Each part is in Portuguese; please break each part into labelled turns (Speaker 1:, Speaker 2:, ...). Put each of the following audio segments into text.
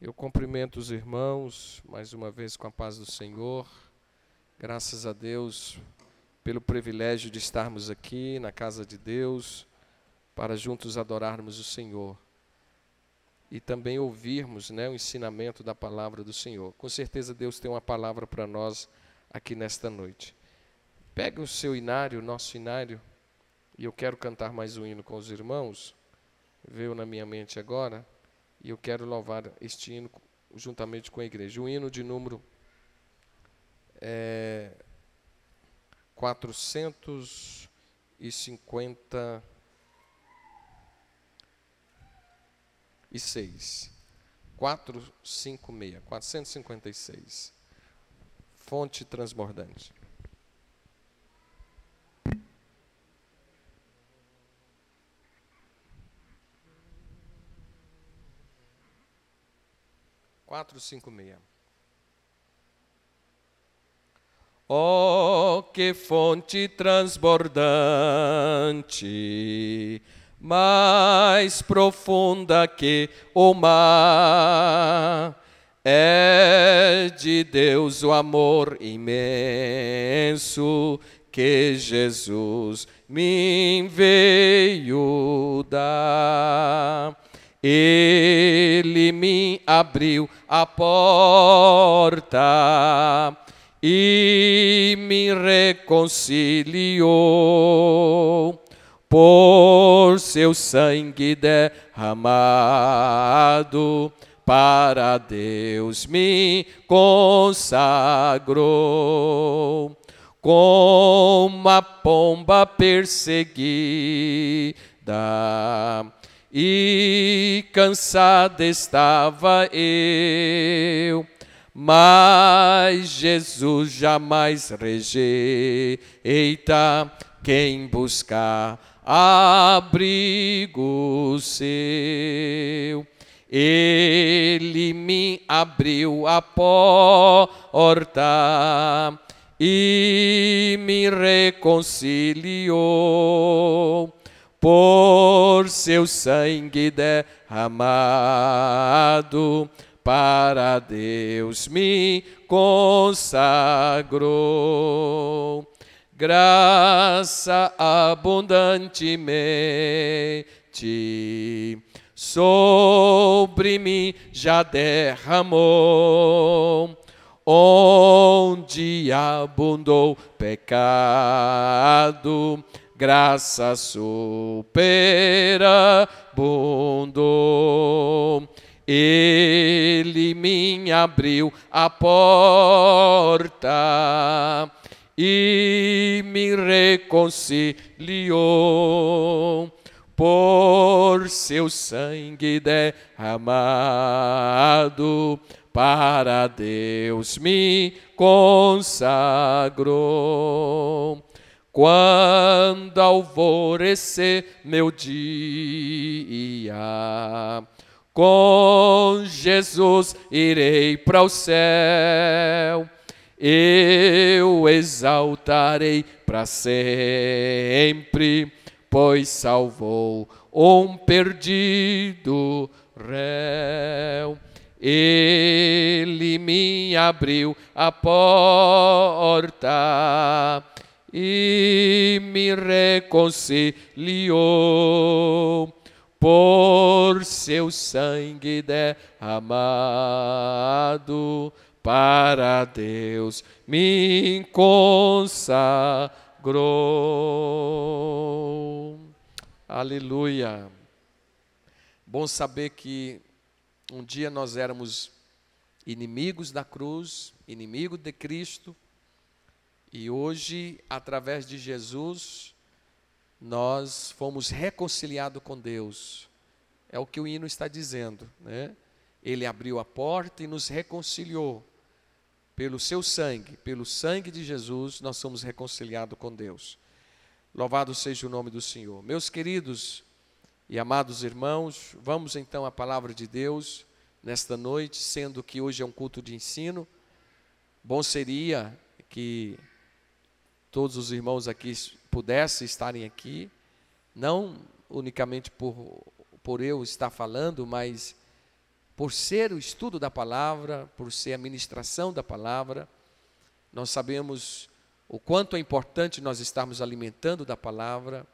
Speaker 1: Eu cumprimento os irmãos, mais uma vez com a paz do Senhor. Graças a Deus pelo privilégio de estarmos aqui na casa de Deus, para juntos adorarmos o Senhor. E também ouvirmos, o ensinamento da palavra do Senhor. Com certeza Deus tem uma palavra para nós aqui nesta noite. Pegue o seu inário, o nosso inário, e eu quero cantar mais um hino com os irmãos. Veio na minha mente agora. E eu quero louvar este hino juntamente com a igreja. O hino de número 456. 456. Fonte transbordante. Oh, que fonte transbordante, mais profunda que o mar, é de Deus o amor imenso que Jesus me veio dar. Ele me abriu a porta e me reconciliou por seu sangue derramado, para Deus me consagrou. Como a pomba perseguida e cansado estava eu, mas Jesus jamais rejeita quem buscar abrigo seu. Ele me abriu a porta e me reconciliou por seu sangue derramado, para Deus me consagrou. Graça abundantemente sobre mim já derramou, onde abundou pecado, graça superabundou. Ele me abriu a porta e me reconciliou por seu sangue derramado, para Deus me consagrou. Quando alvorecer meu dia, com Jesus irei para o céu. Eu exaltarei para sempre, pois salvou um perdido réu. Ele me abriu a porta e me reconciliou por seu sangue derramado, para Deus me consagrou. Aleluia. Bom saber que um dia nós éramos inimigos da cruz, inimigos de Cristo, e hoje, através de Jesus, nós fomos reconciliados com Deus. É o que o hino está dizendo, Ele abriu a porta e nos reconciliou. Pelo seu sangue, pelo sangue de Jesus, nós somos reconciliados com Deus. Louvado seja o nome do Senhor. Meus queridos e amados irmãos, vamos então à palavra de Deus nesta noite, sendo que hoje é um culto de ensino. Bom seria que todos os irmãos aqui pudessem estarem aqui, não unicamente por eu estar falando, mas por ser o estudo da palavra, por ser a ministração da palavra. Nós sabemos o quanto é importante nós estarmos alimentando da palavra,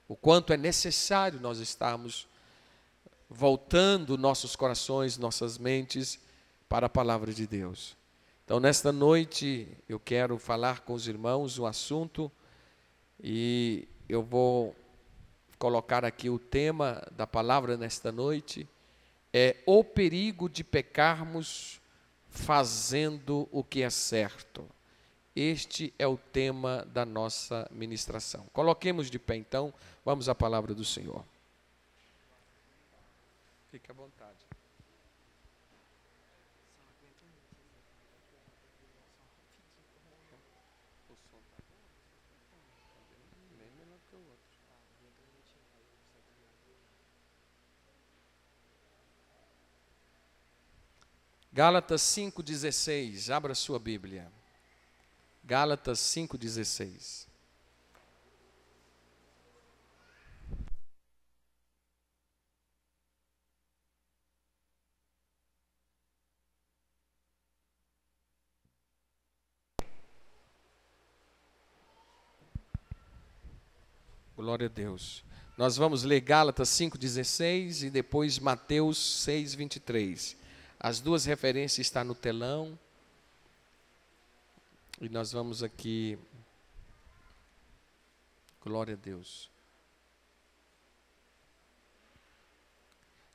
Speaker 1: o quanto é necessário nós estarmos voltando nossos corações, nossas mentes para a palavra de Deus. Então, nesta noite, eu quero falar com os irmãos um assunto, e eu vou colocar aqui o tema da palavra nesta noite, é o perigo de pecarmos fazendo o que é certo. Este é o tema da nossa ministração. Coloquemos de pé então, vamos à palavra do Senhor. Fique à vontade. Gálatas 5,16, abra sua Bíblia. Gálatas 5,16. Glória a Deus. Nós vamos ler Gálatas 5,16 e depois Mateus 6,23. As duas referências estão no telão. E nós vamos aqui. Glória a Deus.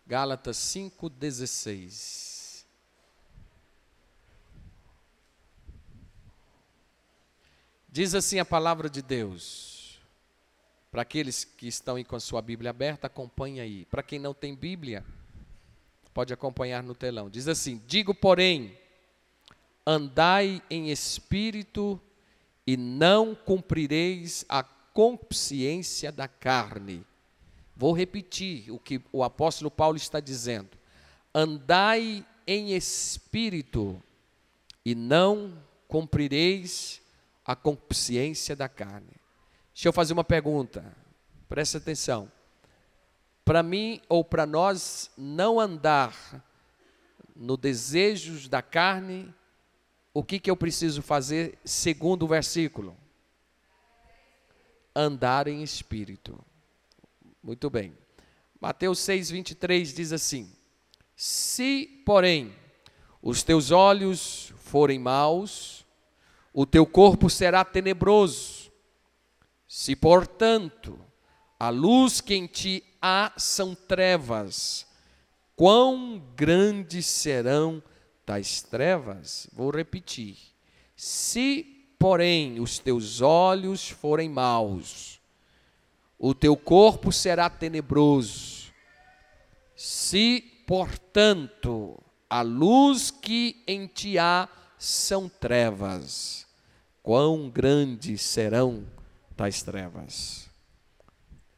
Speaker 1: Gálatas 5,16. Diz assim a palavra de Deus. Para aqueles que estão aí com a sua Bíblia aberta, acompanhe aí. Para quem não tem Bíblia, pode acompanhar no telão. Diz assim: digo, porém, andai em espírito e não cumprireis a consciência da carne. Vou repetir o que o apóstolo Paulo está dizendo. Andai em espírito e não cumprireis a consciência da carne. Deixa eu fazer uma pergunta, presta atenção. Para mim ou para nós não andar no desejos da carne, o que eu preciso fazer segundo o versículo? Andar em espírito. Muito bem. Mateus 6,23 diz assim: se, porém, os teus olhos forem maus, o teu corpo será tenebroso. Se, portanto, a luz que em ti há são trevas, quão grandes serão tais trevas? Vou repetir. Se, porém, os teus olhos forem maus, o teu corpo será tenebroso. Se, portanto, a luz que em ti há são trevas, quão grandes serão tais trevas?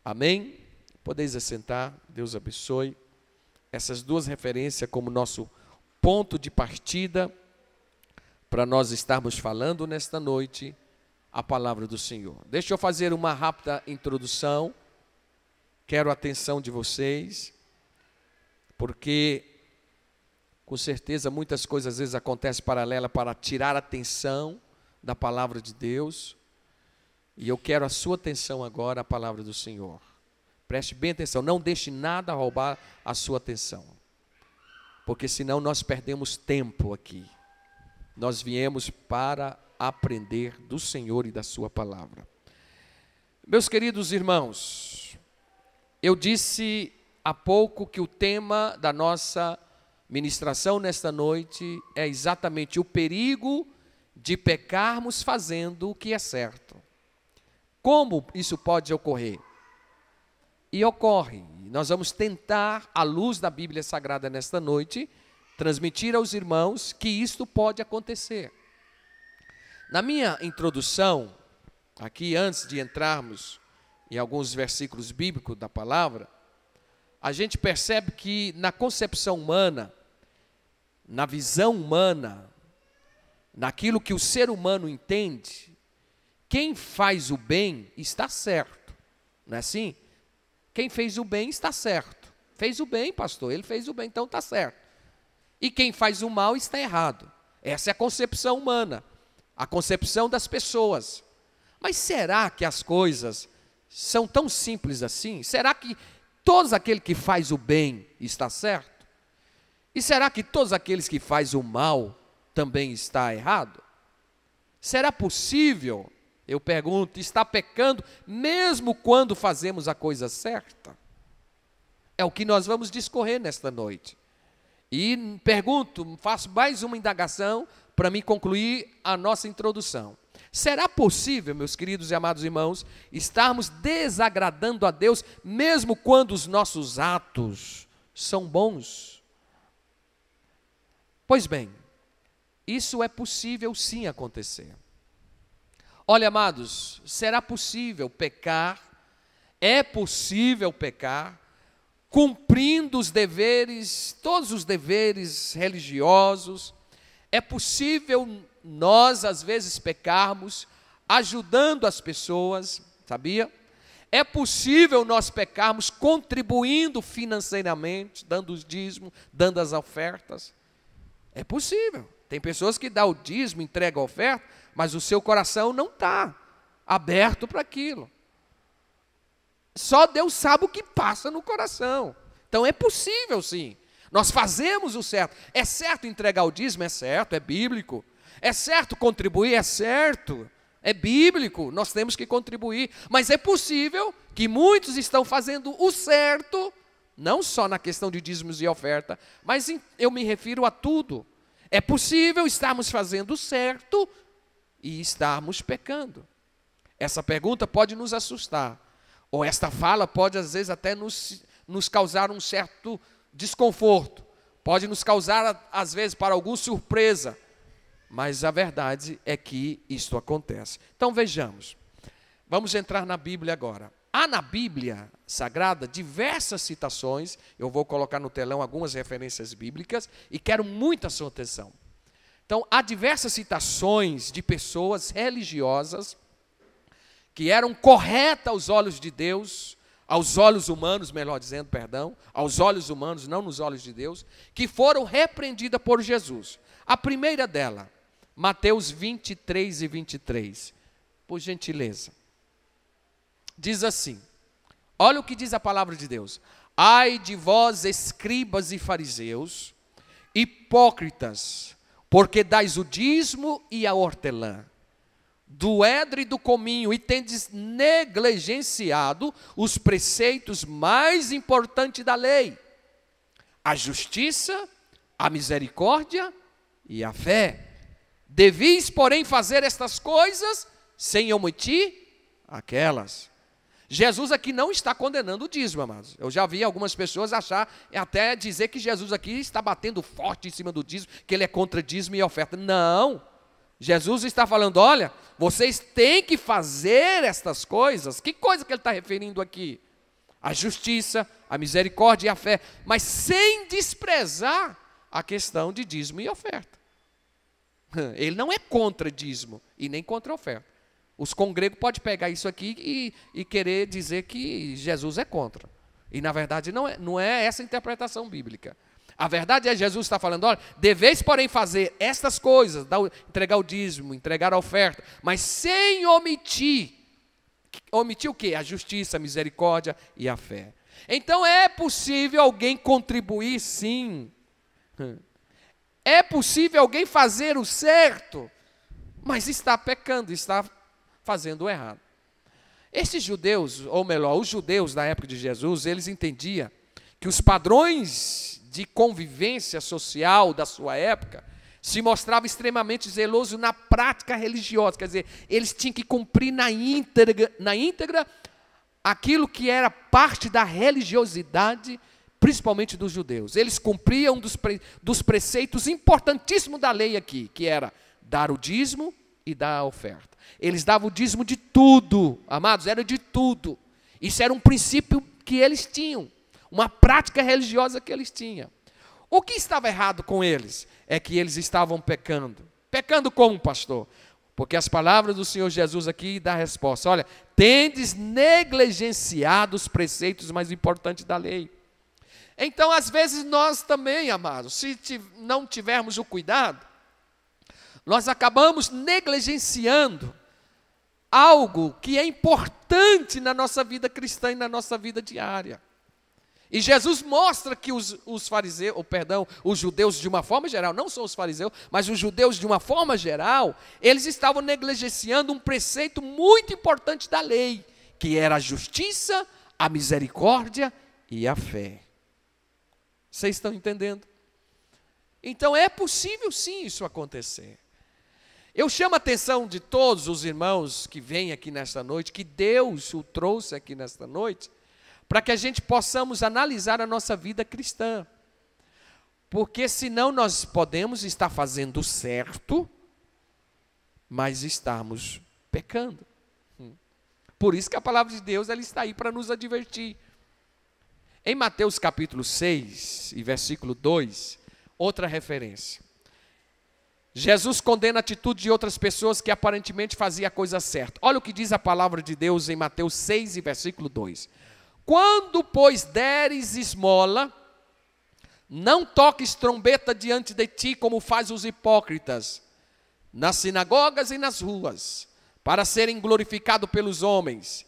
Speaker 1: Amém? Podeis assentar, Deus abençoe. Essas duas referências como nosso ponto de partida para nós estarmos falando nesta noite a palavra do Senhor. Deixa eu fazer uma rápida introdução. Quero a atenção de vocês, porque com certeza muitas coisas às vezes acontecem paralela para tirar a atenção da palavra de Deus. E eu quero a sua atenção agora à palavra do Senhor. Preste bem atenção, não deixe nada roubar a sua atenção. Porque senão nós perdemos tempo aqui. Nós viemos para aprender do Senhor e da sua palavra. Meus queridos irmãos, eu disse há pouco que o tema da nossa ministração nesta noite é exatamente o perigo de pecarmos fazendo o que é certo. Como isso pode ocorrer? E ocorre. Nós vamos tentar, à luz da Bíblia Sagrada nesta noite, transmitir aos irmãos que isto pode acontecer. Na minha introdução, aqui antes de entrarmos em alguns versículos bíblicos da palavra, a gente percebe que na concepção humana, na visão humana, naquilo que o ser humano entende, quem faz o bem está certo, não é assim? Quem fez o bem está certo. Fez o bem, pastor, ele fez o bem, então está certo. e quem faz o mal está errado. Essa é a concepção humana, a concepção das pessoas. Mas será que as coisas são tão simples assim? Será que todos aqueles que faz o bem está certo? E será que todos aqueles que faz o mal também está errado? Será possível, eu pergunto, estar pecando mesmo quando fazemos a coisa certa? É o que nós vamos discorrer nesta noite. E pergunto, faço mais uma indagação para me concluir a nossa introdução. Será possível, meus queridos e amados irmãos, estarmos desagradando a Deus mesmo quando os nossos atos são bons? Pois bem, isso é possível sim acontecer. Olha, amados, será possível pecar, é possível pecar, cumprindo os deveres, todos os deveres religiosos. É possível nós, às vezes, pecarmos, ajudando as pessoas, sabia? É possível nós pecarmos contribuindo financeiramente, dando os dízimos, dando as ofertas. É possível. Tem pessoas que dão o dízimo, entregam a oferta, mas o seu coração não está aberto para aquilo. Só Deus sabe o que passa no coração. Então é possível sim. Nós fazemos o certo. É certo entregar o dízimo? É certo, é bíblico. É certo contribuir? É certo, é bíblico. Nós temos que contribuir. Mas é possível que muitos estão fazendo o certo, não só na questão de dízimos e oferta, mas eu me refiro a tudo. É possível estarmos fazendo o certo e estarmos pecando. Essa pergunta pode nos assustar. Ou esta fala pode, às vezes, até nos causar um certo desconforto. Pode nos causar, às vezes, para alguns, surpresa. Mas a verdade é que isto acontece. Então, vejamos. Vamos entrar na Bíblia agora. Há na Bíblia Sagrada diversas citações. Eu vou colocar no telão algumas referências bíblicas e quero muita sua atenção. Então, há diversas citações de pessoas religiosas que eram corretas aos olhos de Deus, aos olhos humanos, melhor dizendo, perdão, aos olhos humanos, não nos olhos de Deus, que foram repreendidas por Jesus. A primeira dela, Mateus 23 e 23, por gentileza. Diz assim, olha o que diz a palavra de Deus. Ai de vós, escribas e fariseus, hipócritas, porque dais o dízimo e a hortelã, do edre e do cominho, e tendes negligenciado os preceitos mais importantes da lei, a justiça, a misericórdia e a fé. Devis, porém, fazer estas coisas sem omitir aquelas. Jesus aqui não está condenando o dízimo, amados. Eu já vi algumas pessoas achar, até dizer que Jesus aqui está batendo forte em cima do dízimo, que ele é contra dízimo e oferta. Não. Jesus está falando, olha, vocês têm que fazer estas coisas. Que coisa que ele está referindo aqui? A justiça, a misericórdia e a fé, mas sem desprezar a questão de dízimo e oferta. Ele não é contra dízimo e nem contra oferta. Os congregos podem pegar isso aqui e querer dizer que Jesus é contra. E na verdade não é essa a interpretação bíblica. A verdade é que Jesus está falando, olha, deveis, porém, fazer estas coisas, entregar o dízimo, entregar a oferta, mas sem omitir. Omitir o quê? A justiça, a misericórdia e a fé. Então é possível alguém contribuir, sim. É possível alguém fazer o certo, mas está pecando, está fazendo o errado. Esses judeus, ou melhor, os judeus da época de Jesus, eles entendiam que os padrões de convivência social da sua época se mostravam extremamente zelosos na prática religiosa, quer dizer, eles tinham que cumprir na íntegra aquilo que era parte da religiosidade, principalmente dos judeus. Eles cumpriam dos preceitos importantíssimos da lei aqui, que era dar o dízimo e dar a oferta. Eles davam o dízimo de tudo, amados, era de tudo. Isso era um princípio que eles tinham, uma prática religiosa que eles tinham. O que estava errado com eles? É que eles estavam pecando. Pecando como, pastor? Porque as palavras do Senhor Jesus aqui dão a resposta. Olha, tendes negligenciado os preceitos mais importantes da lei. Então, às vezes, nós também, amados, se não tivermos o cuidado, nós acabamos negligenciando algo que é importante na nossa vida cristã e na nossa vida diária. E Jesus mostra que os fariseus, os judeus de uma forma geral, não só os fariseus, mas os judeus de uma forma geral, eles estavam negligenciando um preceito muito importante da lei, que era a justiça, a misericórdia e a fé. Vocês estão entendendo? Então é possível sim isso acontecer. Eu chamo a atenção de todos os irmãos que vêm aqui nesta noite, que Deus o trouxe aqui nesta noite, para que a gente possamos analisar a nossa vida cristã. Porque senão nós podemos estar fazendo certo, mas estarmos pecando. Por isso que a palavra de Deus ela está aí para nos advertir. Em Mateus capítulo 6 e versículo 2, outra referência. Jesus condena a atitude de outras pessoas que aparentemente faziam a coisa certa. Olha o que diz a palavra de Deus em Mateus 6 e versículo 2. Quando, pois, deres esmola, não toques trombeta diante de ti, como faz os hipócritas, nas sinagogas e nas ruas, para serem glorificados pelos homens.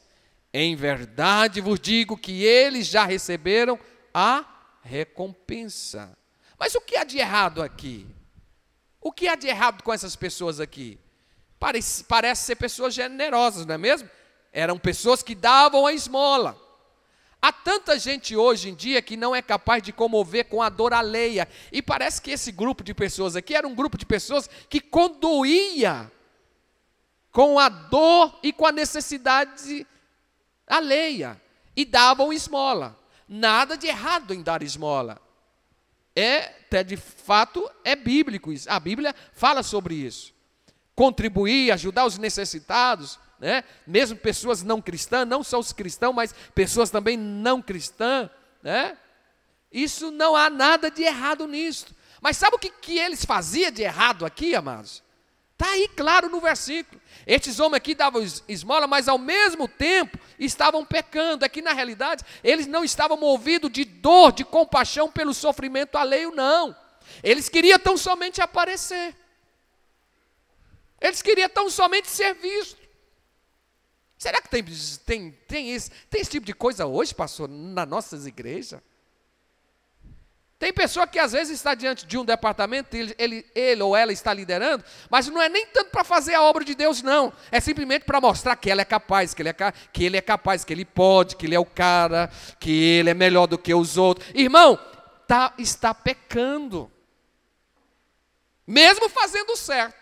Speaker 1: Em verdade vos digo que eles já receberam a recompensa. Mas o que há de errado aqui? O que há de errado com essas pessoas aqui? Parece ser pessoas generosas, não é mesmo? Eram pessoas que davam a esmola. Há tanta gente hoje em dia que não é capaz de comover com a dor alheia. E parece que esse grupo de pessoas aqui era um grupo de pessoas que condoía com a dor e com a necessidade alheia. E davam esmola. Nada de errado em dar esmola. Até de fato é bíblico isso. A Bíblia fala sobre isso. Contribuir, ajudar os necessitados, né? Mesmo pessoas não cristãs, não só os cristãos, mas pessoas também não cristãs, né? Isso não há nada de errado nisso. Mas sabe o que eles faziam de errado aqui, amados? Está aí claro no versículo. Estes homens aqui davam esmola, mas ao mesmo tempo estavam pecando. É que na realidade eles não estavam movidos de dor, de compaixão pelo sofrimento alheio, não. Eles queriam tão somente aparecer. Eles queriam tão somente ser vistos. Será que tem esse tipo de coisa hoje, pastor, nas nossas igrejas? Tem pessoa que às vezes está diante de um departamento, ele ou ela está liderando, mas não é nem tanto para fazer a obra de Deus, não. É simplesmente para mostrar que ela é capaz, que ele é capaz, que ele pode, que ele é o cara, que ele é melhor do que os outros. Irmão, está pecando. Mesmo fazendo certo.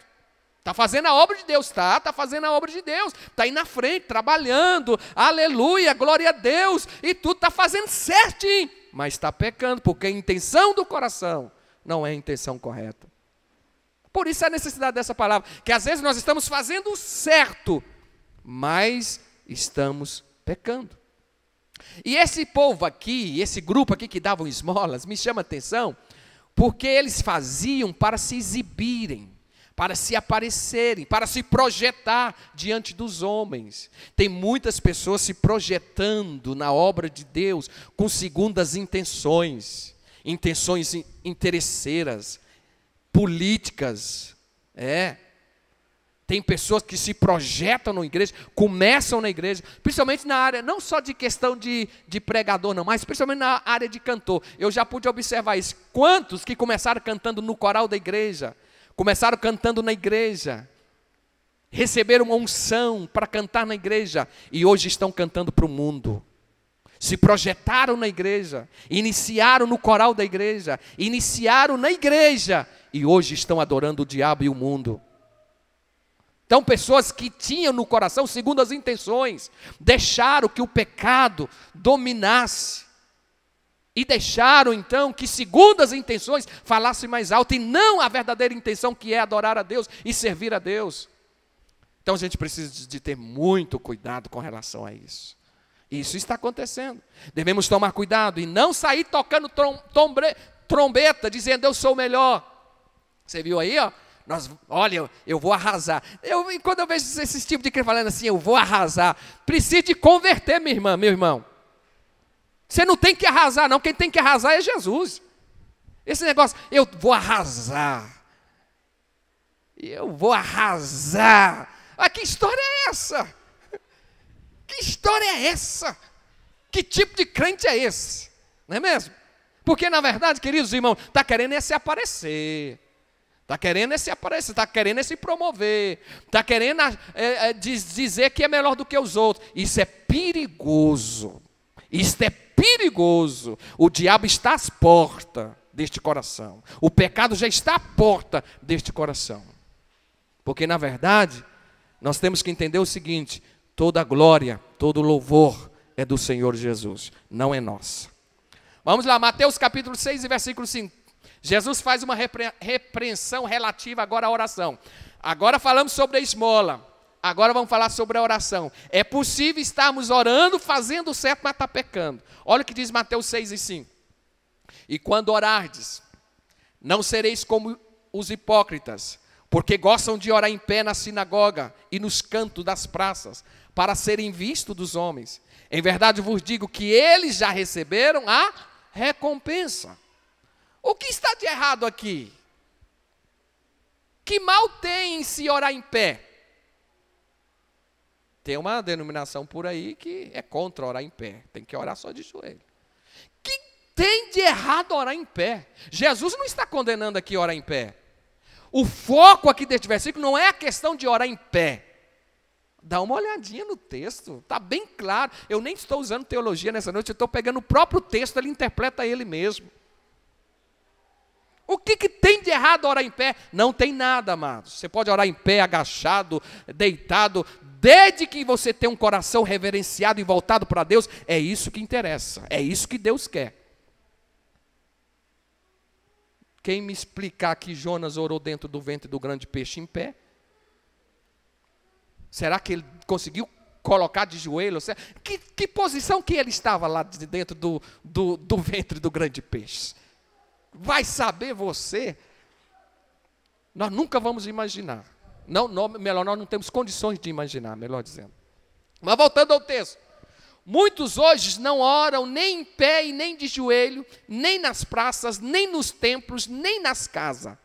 Speaker 1: Está fazendo a obra de Deus, está fazendo a obra de Deus, está aí na frente, trabalhando, aleluia, glória a Deus, e tudo está fazendo certinho, mas está pecando, porque a intenção do coração não é a intenção correta. Por isso a necessidade dessa palavra, que às vezes nós estamos fazendo certo, mas estamos pecando. E esse povo aqui, esse grupo aqui que davam esmolas, me chama a atenção, porque eles faziam para se exibirem, para se aparecerem, para se projetar diante dos homens. Tem muitas pessoas se projetando na obra de Deus com segundas intenções interesseiras, políticas. Tem pessoas que se projetam na igreja, começam na igreja, principalmente na área, não só de questão de pregador, não, mas principalmente na área de cantor. Eu já pude observar isso. Quantos que começaram cantando no coral da igreja, começaram cantando na igreja, receberam uma unção para cantar na igreja e hoje estão cantando para o mundo. Se projetaram na igreja, iniciaram no coral da igreja, iniciaram na igreja e hoje estão adorando o diabo e o mundo. Então, pessoas que tinham no coração segundo as intenções, deixaram que o pecado dominasse. E deixaram então que segundo as intenções falassem mais alto e não a verdadeira intenção que é adorar a Deus e servir a Deus. Então a gente precisa de ter muito cuidado com relação a isso. Isso está acontecendo. Devemos tomar cuidado e não sair tocando trombeta dizendo eu sou o melhor. Você viu aí, ó? Olha, eu vou arrasar. Quando eu vejo esse tipo de crente falando assim, eu vou arrasar, preciso de converter, minha irmã, meu irmão. Você não tem que arrasar, não. Quem tem que arrasar é Jesus. Esse negócio, eu vou arrasar. Eu vou arrasar. Ah, que história é essa? Que história é essa? Que tipo de crente é esse? Não é mesmo? Porque, na verdade, queridos irmãos, está querendo se aparecer. Está querendo se aparecer, está querendo se promover. Está querendo dizer que é melhor do que os outros. Isso é perigoso. Isso é perigoso. O diabo está às portas deste coração. O pecado já está à porta deste coração. Porque, na verdade, nós temos que entender o seguinte: toda glória, todo louvor é do Senhor Jesus, não é nossa. Vamos lá, Mateus capítulo 6 e versículo 5. Jesus faz uma repreensão relativa agora à oração. Agora falamos sobre a esmola. Agora vamos falar sobre a oração. É possível estarmos orando, fazendo certo, mas está pecando. Olha o que diz Mateus 6 e 5. E quando orardes, não sereis como os hipócritas, porque gostam de orar em pé na sinagoga e nos cantos das praças, para serem vistos dos homens. Em verdade vos digo que eles já receberam a recompensa. O que está de errado aqui? Que mal tem em se orar em pé? Tem uma denominação por aí que é contra orar em pé. Tem que orar só de joelho. Que tem de errado orar em pé? Jesus não está condenando aqui orar em pé. O foco aqui deste versículo não é a questão de orar em pé. Dá uma olhadinha no texto, está bem claro. Eu nem estou usando teologia nessa noite, eu estou pegando o próprio texto, ele interpreta ele mesmo. O que tem de errado orar em pé? Não tem nada, amados. Você pode orar em pé, agachado, deitado, desde que você tenha um coração reverenciado e voltado para Deus. É isso que interessa, é isso que Deus quer. Quem me explicar que Jonas orou dentro do ventre do grande peixe em pé? Será que ele conseguiu colocar de joelho? Que posição que ele estava lá dentro do ventre do grande peixe? Vai saber você? Nós nunca vamos imaginar. Melhor, nós não temos condições de imaginar, melhor dizendo. Mas voltando ao texto. Muitos hoje não oram nem em pé e nem de joelho, nem nas praças, nem nos templos, nem nas casas.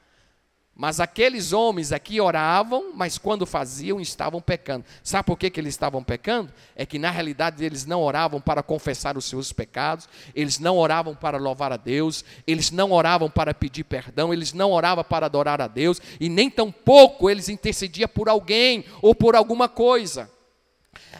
Speaker 1: Mas aqueles homens aqui oravam, mas quando faziam, estavam pecando. Sabe por que eles estavam pecando? É que na realidade eles não oravam para confessar os seus pecados, eles não oravam para louvar a Deus, eles não oravam para pedir perdão, eles não oravam para adorar a Deus, e nem tampouco eles intercediam por alguém ou por alguma coisa.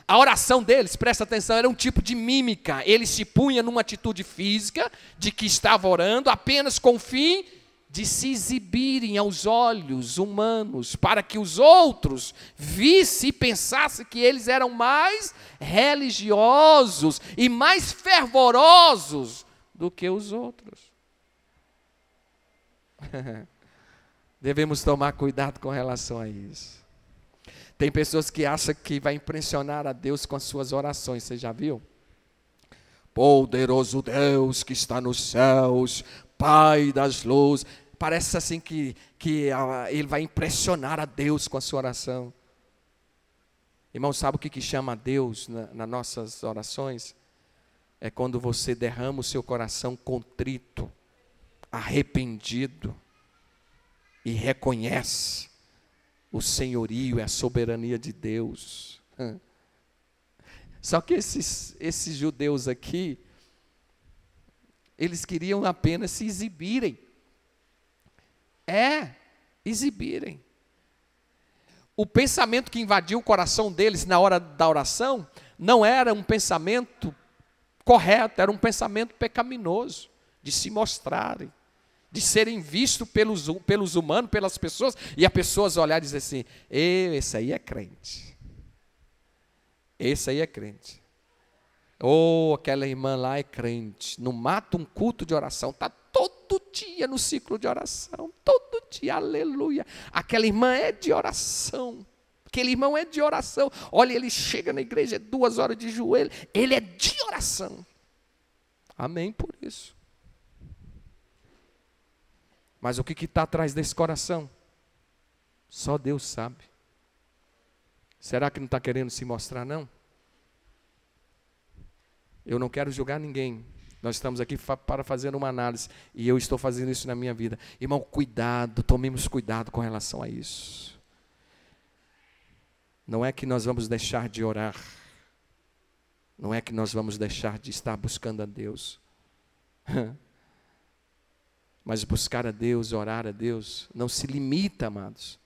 Speaker 1: A oração deles, presta atenção, era um tipo de mímica. Eles se punham numa atitude física de que estava orando apenas com o fim de se exibirem aos olhos humanos, para que os outros vissem e pensassem que eles eram mais religiosos e mais fervorosos do que os outros. Devemos tomar cuidado com relação a isso. Tem pessoas que acham que vai impressionar a Deus com as suas orações, você já viu? Poderoso Deus que está nos céus, Pai das luzes. Parece assim que ele vai impressionar a Deus com a sua oração. Irmão, sabe o que chama a Deus nas nossas orações? É quando você derrama o seu coração contrito, arrependido, e reconhece o senhorio e a soberania de Deus. Só que esses judeus aqui, eles queriam apenas se exibirem. Exibirem. O pensamento que invadiu o coração deles na hora da oração não era um pensamento correto, era um pensamento pecaminoso, de se mostrarem, de serem vistos pelos humanos, pelas pessoas, e as pessoas olharem e dizer assim: esse aí é crente. Esse aí é crente. Ou aquela irmã lá é crente. Não mata um culto de oração, está todo dia no ciclo de oração, todo dia, aleluia. Aquela irmã é de oração, aquele irmão é de oração. Olha, ele chega na igreja, 2 horas de joelho, ele é de oração. Amém por isso. Mas o que está atrás desse coração? Só Deus sabe. Será que não está querendo se mostrar, não? Eu não quero julgar ninguém, Nós estamos aqui para fazer uma análise, e eu estou fazendo isso na minha vida. Irmão, cuidado, tomemos cuidado com relação a isso. Não é que nós vamos deixar de orar, não é que nós vamos deixar de estar buscando a Deus, mas buscar a Deus, orar a Deus, não se limita, amados,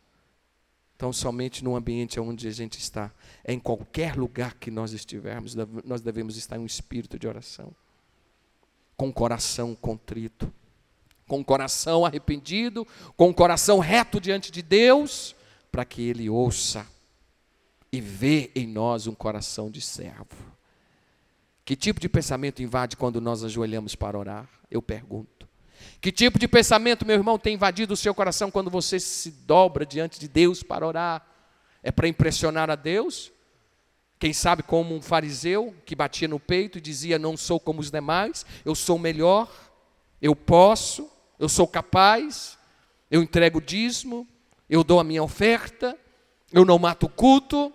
Speaker 1: então somente no ambiente onde a gente está. É em qualquer lugar que nós estivermos, nós devemos estar em um espírito de oração, com o coração contrito, com o coração arrependido, com o coração reto diante de Deus, para que Ele ouça e vê em nós um coração de servo. Que tipo de pensamento invade quando nós ajoelhamos para orar? Eu pergunto. Que tipo de pensamento, meu irmão, tem invadido o seu coração quando você se dobra diante de Deus para orar? É para impressionar a Deus? Quem sabe como um fariseu que batia no peito e dizia: não sou como os demais, eu sou melhor, eu posso, eu sou capaz, eu entrego o dízimo, eu dou a minha oferta, eu não mato o culto.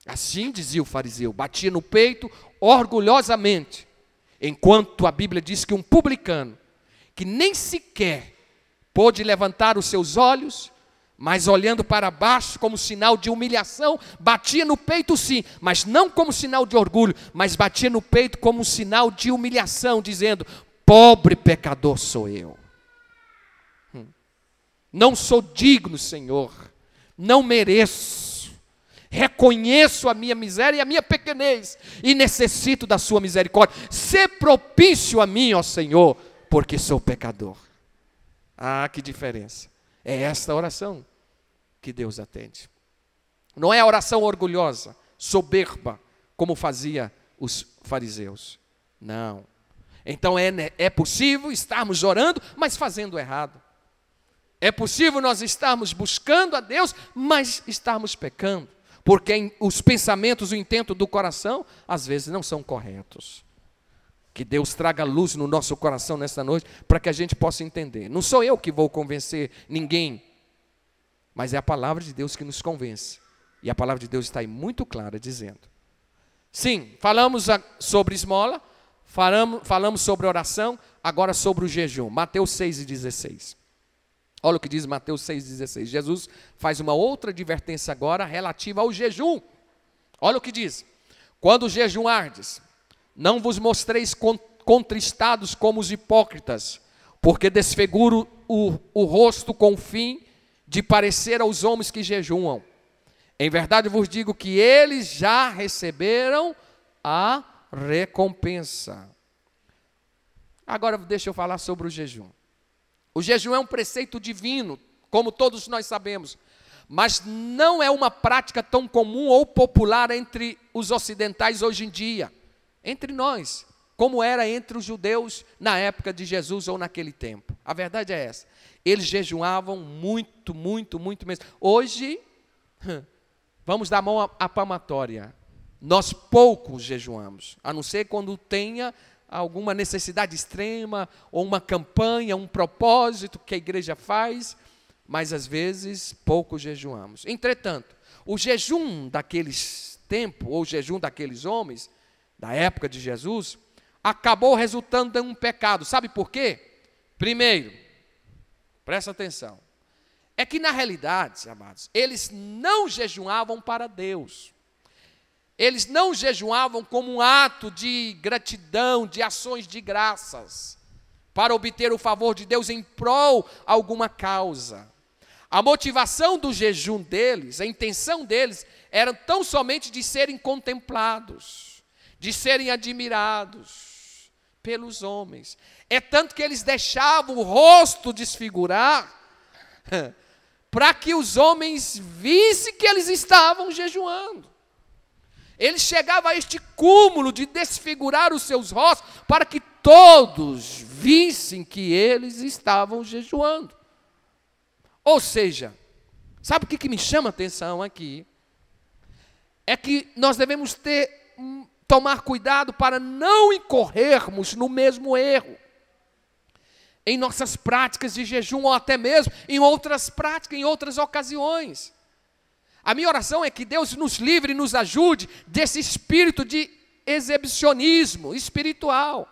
Speaker 1: Assim dizia o fariseu, batia no peito orgulhosamente, enquanto a Bíblia diz que um publicano, que nem sequer pôde levantar os seus olhos, mas olhando para baixo como sinal de humilhação, batia no peito sim, mas não como sinal de orgulho, mas batia no peito como sinal de humilhação, dizendo: pobre pecador sou eu, não sou digno, Senhor, não mereço, reconheço a minha miséria e a minha pequenez, e necessito da sua misericórdia. Sê propício a mim, ó Senhor, porque sou pecador. Ah, que diferença. É esta oração que Deus atende. Não é a oração orgulhosa, soberba, como fazia os fariseus. Não. Então é possível estarmos orando, mas fazendo errado. É possível nós estarmos buscando a Deus, mas estarmos pecando. Porque os pensamentos, o intento do coração, às vezes não são corretos. Que Deus traga luz no nosso coração nesta noite, para que a gente possa entender. Não sou eu que vou convencer ninguém, mas é a palavra de Deus que nos convence. E a palavra de Deus está aí muito clara, dizendo. Sim, falamos sobre esmola, falamos sobre oração, agora sobre o jejum. Mateus 6,16. Olha o que diz Mateus 6,16. Jesus faz uma outra advertência agora relativa ao jejum. Olha o que diz. Quando jejuardes, não vos mostreis contristados como os hipócritas, porque desfiguro o rosto com o fim de parecer aos homens que jejuam. Em verdade vos digo que eles já receberam a recompensa. Agora deixa eu falar sobre o jejum. O jejum é um preceito divino, como todos nós sabemos, mas não é uma prática tão comum ou popular entre os ocidentais hoje em dia, entre nós, como era entre os judeus na época de Jesus ou naquele tempo. A verdade é essa, eles jejuavam muito, muito, muito mesmo. Hoje, vamos dar a mão à palmatória, nós poucos jejuamos, a não ser quando tenha alguma necessidade extrema, ou uma campanha, um propósito que a igreja faz, mas às vezes pouco jejuamos. Entretanto, o jejum daqueles tempos, ou o jejum daqueles homens, da época de Jesus, acabou resultando em um pecado. Sabe por quê? Primeiro, presta atenção, é que na realidade, amados, eles não jejuavam para Deus. Eles não jejuavam como um ato de gratidão, de ações de graças, para obter o favor de Deus em prol alguma causa. A motivação do jejum deles, a intenção deles, era tão somente de serem contemplados, de serem admirados pelos homens. É tanto que eles deixavam o rosto desfigurar, para que os homens vissem que eles estavam jejuando. Ele chegava a este cúmulo de desfigurar os seus rostos para que todos vissem que eles estavam jejuando. Ou seja, sabe o que me chama a atenção aqui? É que nós devemos tomar cuidado para não incorrermos no mesmo erro em nossas práticas de jejum, ou até mesmo em outras práticas, em outras ocasiões. A minha oração é que Deus nos livre e nos ajude desse espírito de exibicionismo espiritual.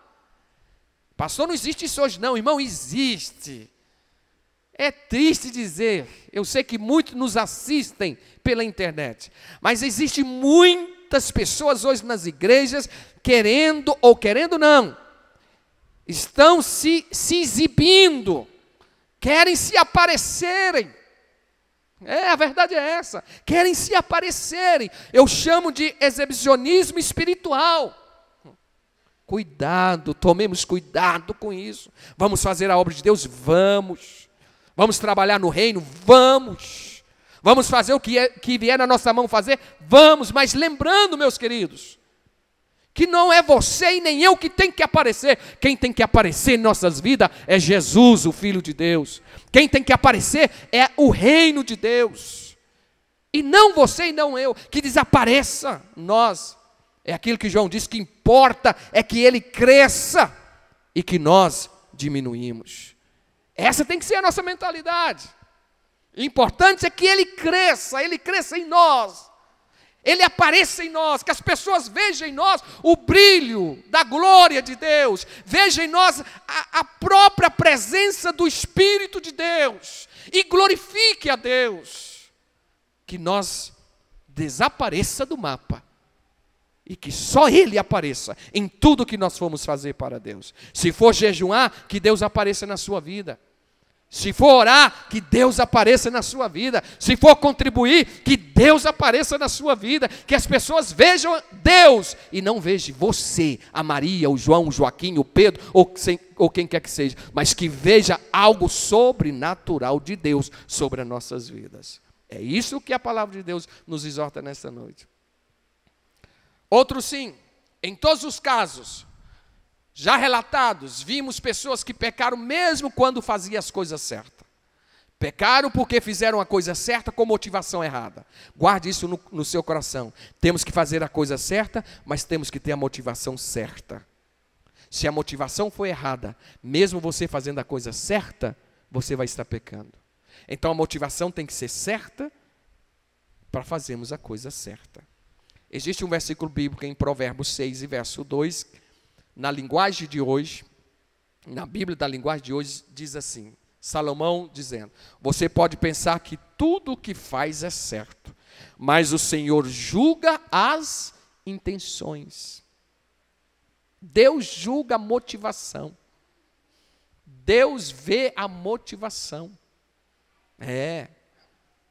Speaker 1: Pastor, não existe isso hoje não, irmão, existe. É triste dizer, eu sei que muitos nos assistem pela internet, mas existem muitas pessoas hoje nas igrejas querendo, ou querendo não, estão se exibindo, querem se aparecerem. A verdade é essa, querem se aparecerem. Eu chamo de exibicionismo espiritual. Cuidado, tomemos cuidado com isso. Vamos fazer a obra de Deus? Vamos. Vamos trabalhar no reino? Vamos. Vamos fazer o que vier na nossa mão fazer? Vamos. Mas lembrando, meus queridos, que não é você e nem eu que tem que aparecer. Quem tem que aparecer em nossas vidas é Jesus, o Filho de Deus. Quem tem que aparecer é o reino de Deus. E não você e não eu, que desapareça nós. É aquilo que João diz, que importa é que ele cresça e que nós diminuímos. Essa tem que ser a nossa mentalidade. O importante é que ele cresça em nós. Ele apareça em nós, que as pessoas vejam em nós o brilho da glória de Deus, vejam em nós a própria presença do Espírito de Deus e glorifique a Deus. Que nós desapareça do mapa e que só Ele apareça em tudo que nós formos fazer para Deus. Se for jejuar, que Deus apareça na sua vida. Se for orar, que Deus apareça na sua vida. Se for contribuir, que Deus apareça na sua vida. Que as pessoas vejam Deus e não vejam você, a Maria, o João, o Joaquim, o Pedro, ou quem quer que seja. Mas que veja algo sobrenatural de Deus sobre as nossas vidas. É isso que a palavra de Deus nos exorta nesta noite. Outro sim, em todos os casos já relatados, vimos pessoas que pecaram mesmo quando faziam as coisas certas. Pecaram porque fizeram a coisa certa com motivação errada. Guarde isso no seu coração. Temos que fazer a coisa certa, mas temos que ter a motivação certa. Se a motivação for errada, mesmo você fazendo a coisa certa, você vai estar pecando. Então a motivação tem que ser certa para fazermos a coisa certa. Existe um versículo bíblico em Provérbios 6 e verso 2, na linguagem de hoje, na Bíblia da linguagem de hoje, diz assim, Salomão dizendo, você pode pensar que tudo o que faz é certo, mas o Senhor julga as intenções. Deus julga a motivação. Deus vê a motivação.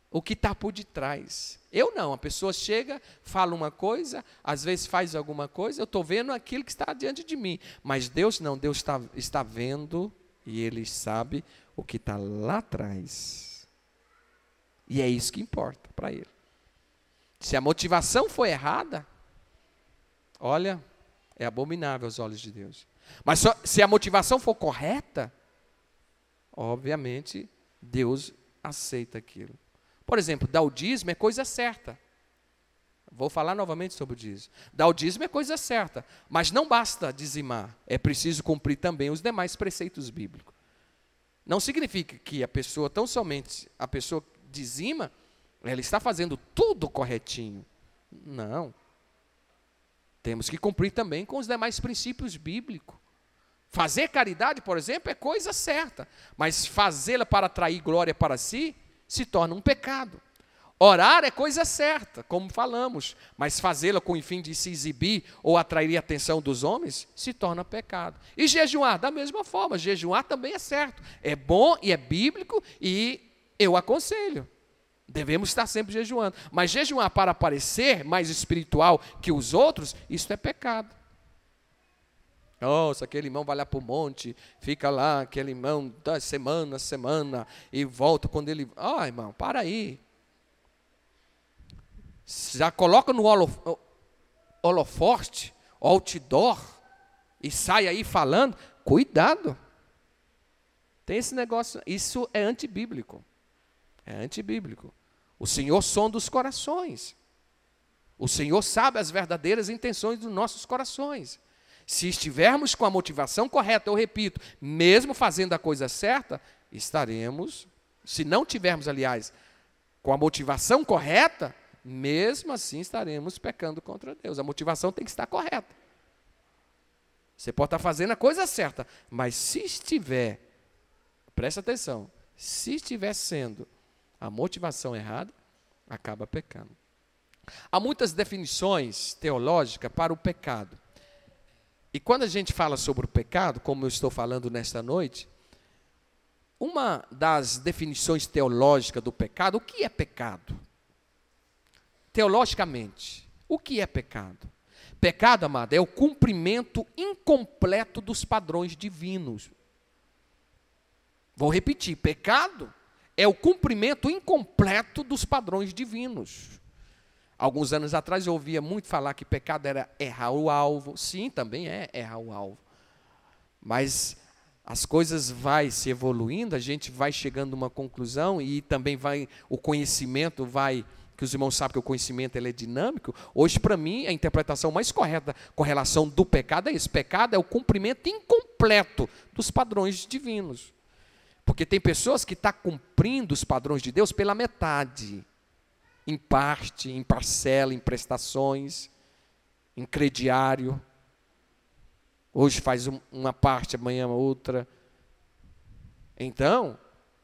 Speaker 1: O que está por detrás. Eu não, a pessoa chega, fala uma coisa, às vezes faz alguma coisa, eu estou vendo aquilo que está diante de mim. Mas Deus não, Deus está vendo e Ele sabe o que está lá atrás. E é isso que importa para Ele. Se a motivação for errada, olha, é abominável aos olhos de Deus. Mas se a motivação for correta, obviamente, Deus aceita aquilo. Por exemplo, dar o dízimo é coisa certa. Vou falar novamente sobre o dízimo. Dar o dízimo é coisa certa, mas não basta dizimar. É preciso cumprir também os demais preceitos bíblicos. Não significa que a pessoa, tão somente a pessoa dizima, ela está fazendo tudo corretinho. Não. Temos que cumprir também com os demais princípios bíblicos. Fazer caridade, por exemplo, é coisa certa, mas fazê-la para atrair glória para si, se torna um pecado. Orar é coisa certa, como falamos, mas fazê-la com o fim de se exibir ou atrair a atenção dos homens, se torna pecado. E jejuar, da mesma forma, jejuar também é certo. É bom e é bíblico e eu aconselho. Devemos estar sempre jejuando. Mas jejuar para parecer mais espiritual que os outros, isso é pecado. Nossa, aquele irmão vai lá para o monte, fica lá, aquele irmão da semana a semana, e volta quando ele... irmão, para aí. Já coloca no holoforte, outdoor, e sai aí falando, cuidado. Tem esse negócio, isso é antibíblico. É antibíblico. O Senhor sonda os corações. O Senhor sabe as verdadeiras intenções dos nossos corações. Se estivermos com a motivação correta, eu repito, mesmo fazendo a coisa certa, estaremos, se não tivermos, aliás, com a motivação correta, mesmo assim estaremos pecando contra Deus. A motivação tem que estar correta. Você pode estar fazendo a coisa certa, mas se estiver, presta atenção, se estiver sendo a motivação errada, acaba pecando. Há muitas definições teológicas para o pecado. E quando a gente fala sobre o pecado, como eu estou falando nesta noite, uma das definições teológicas do pecado, o que é pecado? Teologicamente, o que é pecado? Pecado, amado, é o cumprimento incompleto dos padrões divinos. Vou repetir, pecado é o cumprimento incompleto dos padrões divinos. Alguns anos atrás eu ouvia muito falar que pecado era errar o alvo. Sim, também é errar o alvo. Mas as coisas vai se evoluindo, a gente vai chegando a uma conclusão e também o conhecimento vai, que os irmãos sabem que o conhecimento ele é dinâmico. Hoje, para mim, a interpretação mais correta com relação do pecado é isso. Pecado é o cumprimento incompleto dos padrões divinos. Porque tem pessoas que estão cumprindo os padrões de Deus pela metade. Em parte, em parcela, em prestações, em crediário. Hoje faz uma parte, amanhã outra. Então,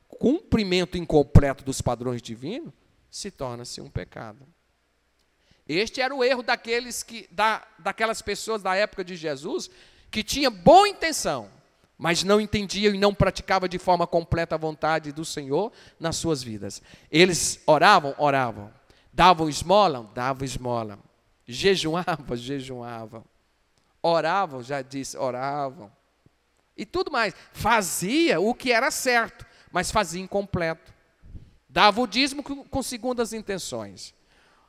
Speaker 1: cumprimento incompleto dos padrões divinos se torna-se um pecado. Este era o erro daquelas pessoas da época de Jesus, que tinha boa intenção, mas não entendiam e não praticavam de forma completa a vontade do Senhor nas suas vidas. Eles oravam, davam esmola, jejuavam, oravam, já disse, oravam, e tudo mais, fazia o que era certo, mas fazia incompleto, dava o dízimo com segundas intenções,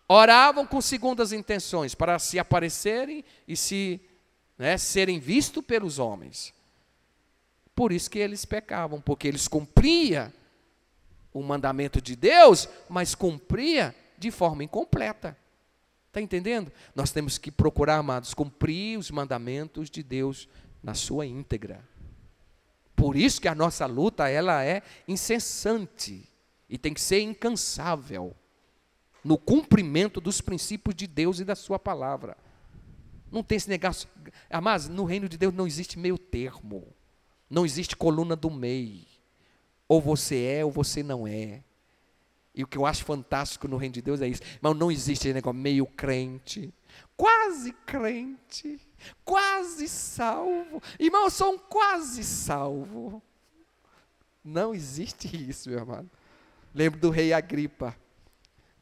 Speaker 1: oravam com segundas intenções, para se aparecerem e serem vistos pelos homens. Por isso que eles pecavam, porque eles cumpriam o mandamento de Deus, mas cumpria de forma incompleta. Está entendendo? Nós temos que procurar, amados, cumprir os mandamentos de Deus na sua íntegra. Por isso que a nossa luta, ela é incessante e tem que ser incansável no cumprimento dos princípios de Deus e da sua palavra. Não tem esse negócio. Amados, no reino de Deus não existe meio termo. Não existe coluna do meio. Ou você é ou você não é. E o que eu acho fantástico no reino de Deus é isso. Mas não existe esse negócio meio crente, quase salvo. Irmão, eu sou um quase salvo. Não existe isso, meu amado. Lembro do rei Agripa,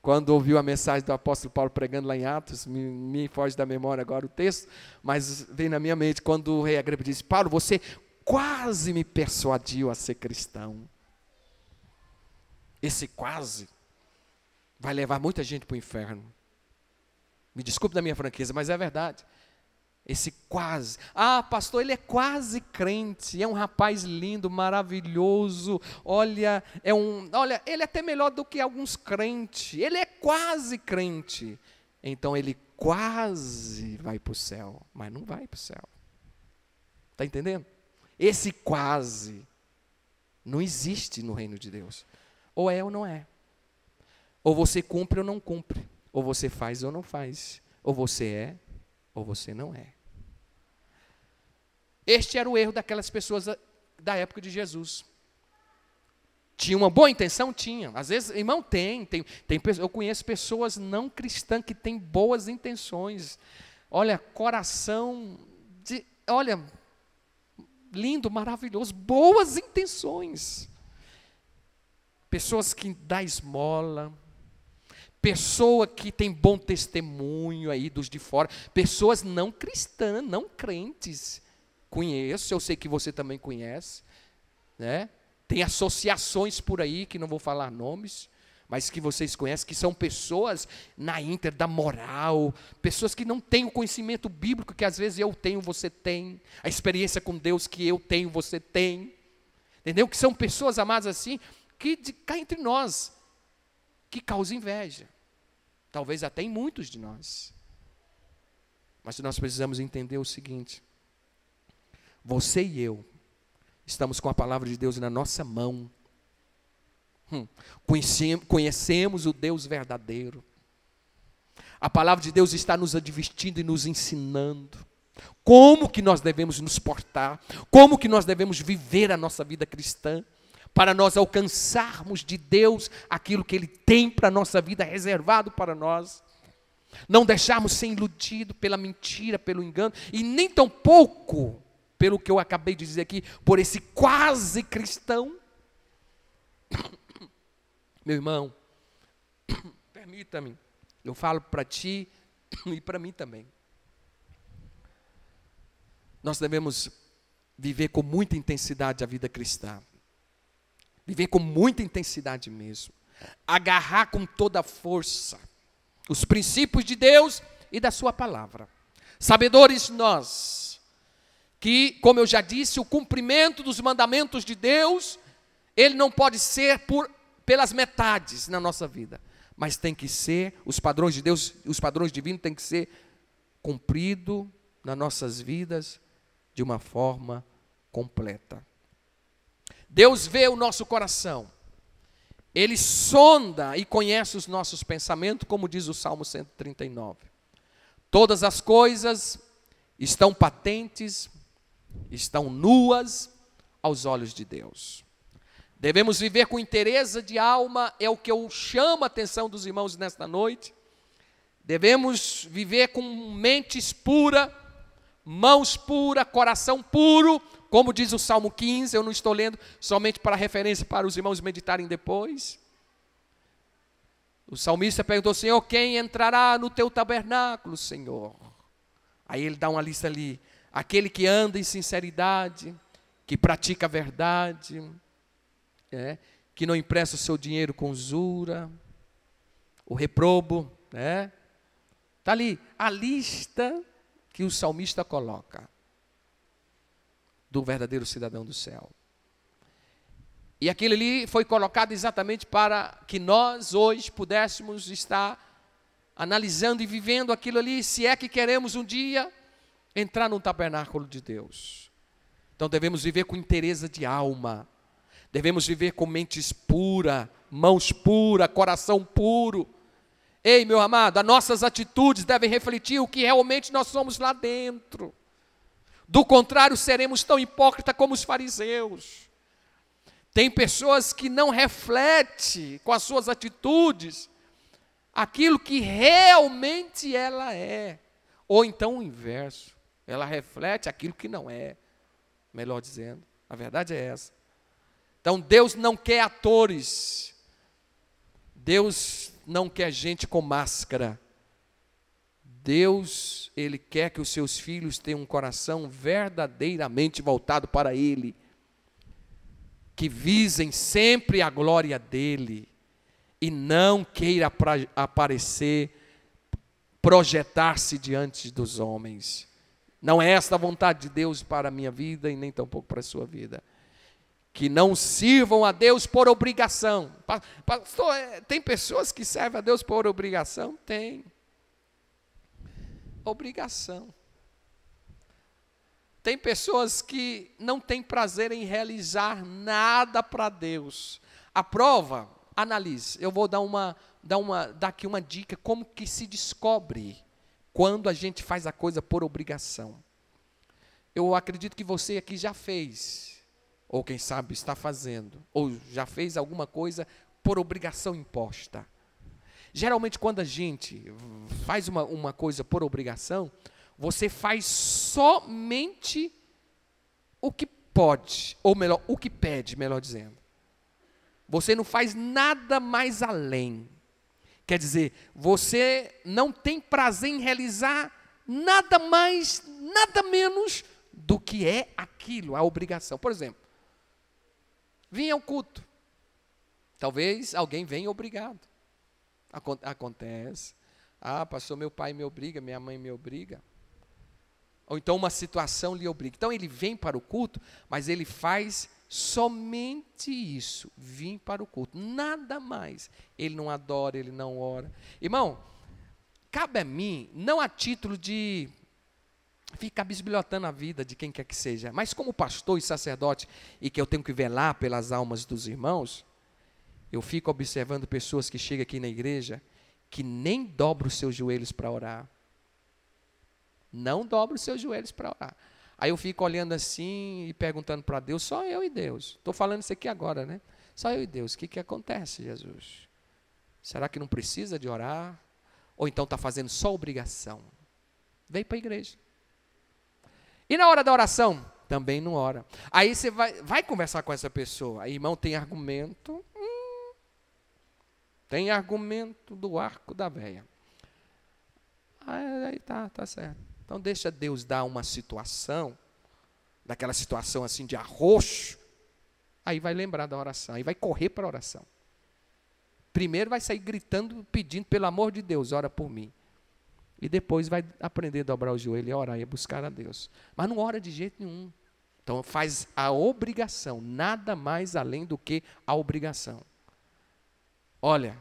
Speaker 1: quando ouviu a mensagem do apóstolo Paulo pregando lá em Atos, me foge da memória agora o texto, mas veio na minha mente quando o rei Agripa disse: Paulo, você quase me persuadiu a ser cristão. Esse quase vai levar muita gente para o inferno. Me desculpe da minha franqueza, mas é verdade. Esse quase. Ah, pastor, ele é quase crente. É um rapaz lindo, maravilhoso. Olha, ele é até melhor do que alguns crentes. Ele é quase crente. Então ele quase vai para o céu, mas não vai para o céu. Está entendendo? Esse quase não existe no reino de Deus. Ou é ou não é. Ou você cumpre ou não cumpre. Ou você faz ou não faz. Ou você é ou você não é. Este era o erro daquelas pessoas da época de Jesus. Tinha uma boa intenção? Tinha. Às vezes, irmão, eu conheço pessoas não cristãs que têm boas intenções. Olha, coração, lindo, maravilhoso, boas intenções. Pessoas que dão esmola, pessoa que tem bom testemunho aí dos de fora, pessoas não cristãs, não crentes. Conheço, eu sei que você também conhece, né? Tem associações por aí, que não vou falar nomes, mas que vocês conhecem, que são pessoas na íntegra da moral, pessoas que não têm o conhecimento bíblico que às vezes eu tenho, você tem, a experiência com Deus que eu tenho, você tem, entendeu? Que são pessoas, amadas, assim, que cá entre nós, que causam inveja, talvez até em muitos de nós. Mas nós precisamos entender o seguinte: você e eu estamos com a palavra de Deus na nossa mão. Conhecemos o Deus verdadeiro. A palavra de Deus está nos advertindo e nos ensinando. Como que nós devemos nos portar, como que nós devemos viver a nossa vida cristã, para nós alcançarmos de Deus aquilo que Ele tem para a nossa vida, reservado para nós. Não deixarmos ser iludido pela mentira, pelo engano, e nem tampouco, pelo que eu acabei de dizer aqui, por esse quase cristão. Meu irmão, permita-me, eu falo para ti e para mim também. Nós devemos viver com muita intensidade a vida cristã. Viver com muita intensidade mesmo. Agarrar com toda a força os princípios de Deus e da sua palavra. Sabedores nós, que, como eu já disse, o cumprimento dos mandamentos de Deus, ele não pode ser pelas metades na nossa vida. Mas tem que ser, os padrões de Deus, os padrões divinos têm que ser cumpridos nas nossas vidas de uma forma completa. Deus vê o nosso coração. Ele sonda e conhece os nossos pensamentos, como diz o Salmo 139. Todas as coisas estão patentes, estão nuas aos olhos de Deus. Devemos viver com inteireza de alma, é o que eu chamo a atenção dos irmãos nesta noite. Devemos viver com mentes puras, mãos puras, coração puro, como diz o Salmo 15, eu não estou lendo somente para referência para os irmãos meditarem depois. O salmista perguntou: Senhor, quem entrará no teu tabernáculo, Senhor? Aí ele dá uma lista ali: aquele que anda em sinceridade, que pratica a verdade, que não empresta o seu dinheiro com usura, o reprobo, está ali a lista que o salmista coloca do verdadeiro cidadão do céu. E aquilo ali foi colocado exatamente para que nós hoje pudéssemos estar analisando e vivendo aquilo ali, se é que queremos um dia entrar no tabernáculo de Deus. Então devemos viver com inteireza de alma, devemos viver com mentes puras, mãos puras, coração puro. Ei, meu amado, as nossas atitudes devem refletir o que realmente nós somos lá dentro. Do contrário, seremos tão hipócritas como os fariseus. Tem pessoas que não refletem com as suas atitudes aquilo que realmente ela é. Ou então o inverso, ela reflete aquilo que não é. Melhor dizendo, a verdade é essa. Então Deus não quer atores. Deus não quer gente com máscara. Deus, Ele quer que os seus filhos tenham um coração verdadeiramente voltado para Ele, que visem sempre a glória dEle, e não queira aparecer, projetar-se diante dos homens. Não é esta a vontade de Deus para a minha vida, e nem tampouco para a sua vida. Que não sirvam a Deus por obrigação. Pastor, tem pessoas que servem a Deus por obrigação? Tem. Obrigação. Tem pessoas que não têm prazer em realizar nada para Deus. A prova, analise. Eu vou dar aqui uma dica como que se descobre quando a gente faz a coisa por obrigação. Eu acredito que você aqui já fez, ou quem sabe está fazendo, ou já fez alguma coisa por obrigação imposta. Geralmente quando a gente faz uma coisa por obrigação, você faz somente o que pode, ou melhor, o que pede, melhor dizendo. Você não faz nada mais além. Quer dizer, você não tem prazer em realizar nada mais, nada menos do que é aquilo, a obrigação. Por exemplo, vim ao culto. Talvez alguém venha obrigado. Acontece. Ah, pastor, meu pai me obriga, minha mãe me obriga. Ou então uma situação lhe obriga. Então ele vem para o culto, mas ele faz somente isso, vir para o culto, nada mais. Ele não adora, ele não ora. Irmão, cabe a mim, não a título de ficar bisbilhotando a vida de quem quer que seja, mas como pastor e sacerdote, e que eu tenho que velar pelas almas dos irmãos, eu fico observando pessoas que chegam aqui na igreja, que nem dobram os seus joelhos para orar. Não dobre os seus joelhos para orar. Aí eu fico olhando assim e perguntando para Deus, só eu e Deus. Estou falando isso aqui agora, né? Só eu e Deus. O que acontece, Jesus? Será que não precisa de orar? Ou então está fazendo só obrigação? Vem para a igreja. E na hora da oração? Também não ora. Aí você vai conversar com essa pessoa. Aí, irmão, tem argumento. Tem argumento do arco da véia. Aí tá certo. Então deixa Deus dar uma situação, daquela situação assim de arroxo, aí vai lembrar da oração, aí vai correr para a oração. Primeiro vai sair gritando, pedindo, pelo amor de Deus, ora por mim. E depois vai aprender a dobrar o joelho e orar e buscar a Deus. Mas não ora de jeito nenhum. Então faz a obrigação, nada mais além do que a obrigação. Olha,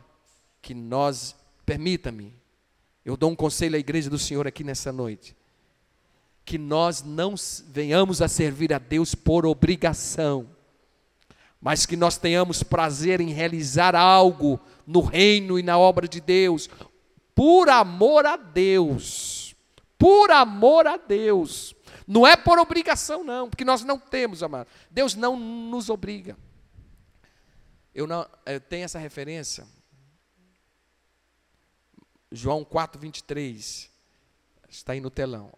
Speaker 1: que nós, permita-me, eu dou um conselho à igreja do Senhor aqui nessa noite. Que nós não venhamos a servir a Deus por obrigação, mas que nós tenhamos prazer em realizar algo no reino e na obra de Deus, por amor a Deus. Por amor a Deus. Não é por obrigação não, porque nós não temos, amado. Deus não nos obriga. Eu tenho essa referência. João 4:23, está aí no telão.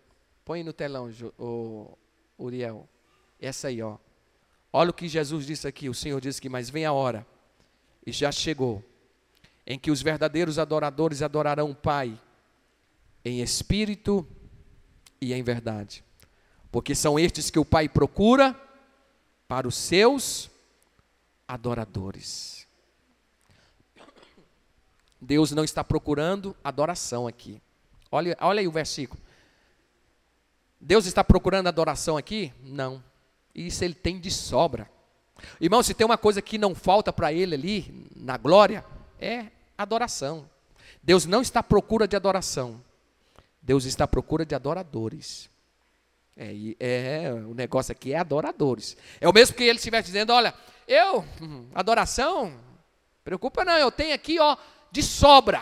Speaker 1: Põe no telão, Uriel. Essa aí, ó. Olha o que Jesus disse aqui. O Senhor disse que, mas vem a hora, e já chegou, em que os verdadeiros adoradores adorarão o Pai, em espírito e em verdade. Porque são estes que o Pai procura para os seus adoradores. Deus não está procurando adoração aqui. Olha aí o versículo. Deus está procurando adoração aqui? Não. Isso ele tem de sobra. Irmão, se tem uma coisa que não falta para ele ali, na glória, é adoração. Deus não está à procura de adoração. Deus está à procura de adoradores. O negócio aqui é adoradores. É o mesmo que ele estivesse dizendo, olha, adoração, preocupa não, eu tenho aqui, ó, de sobra.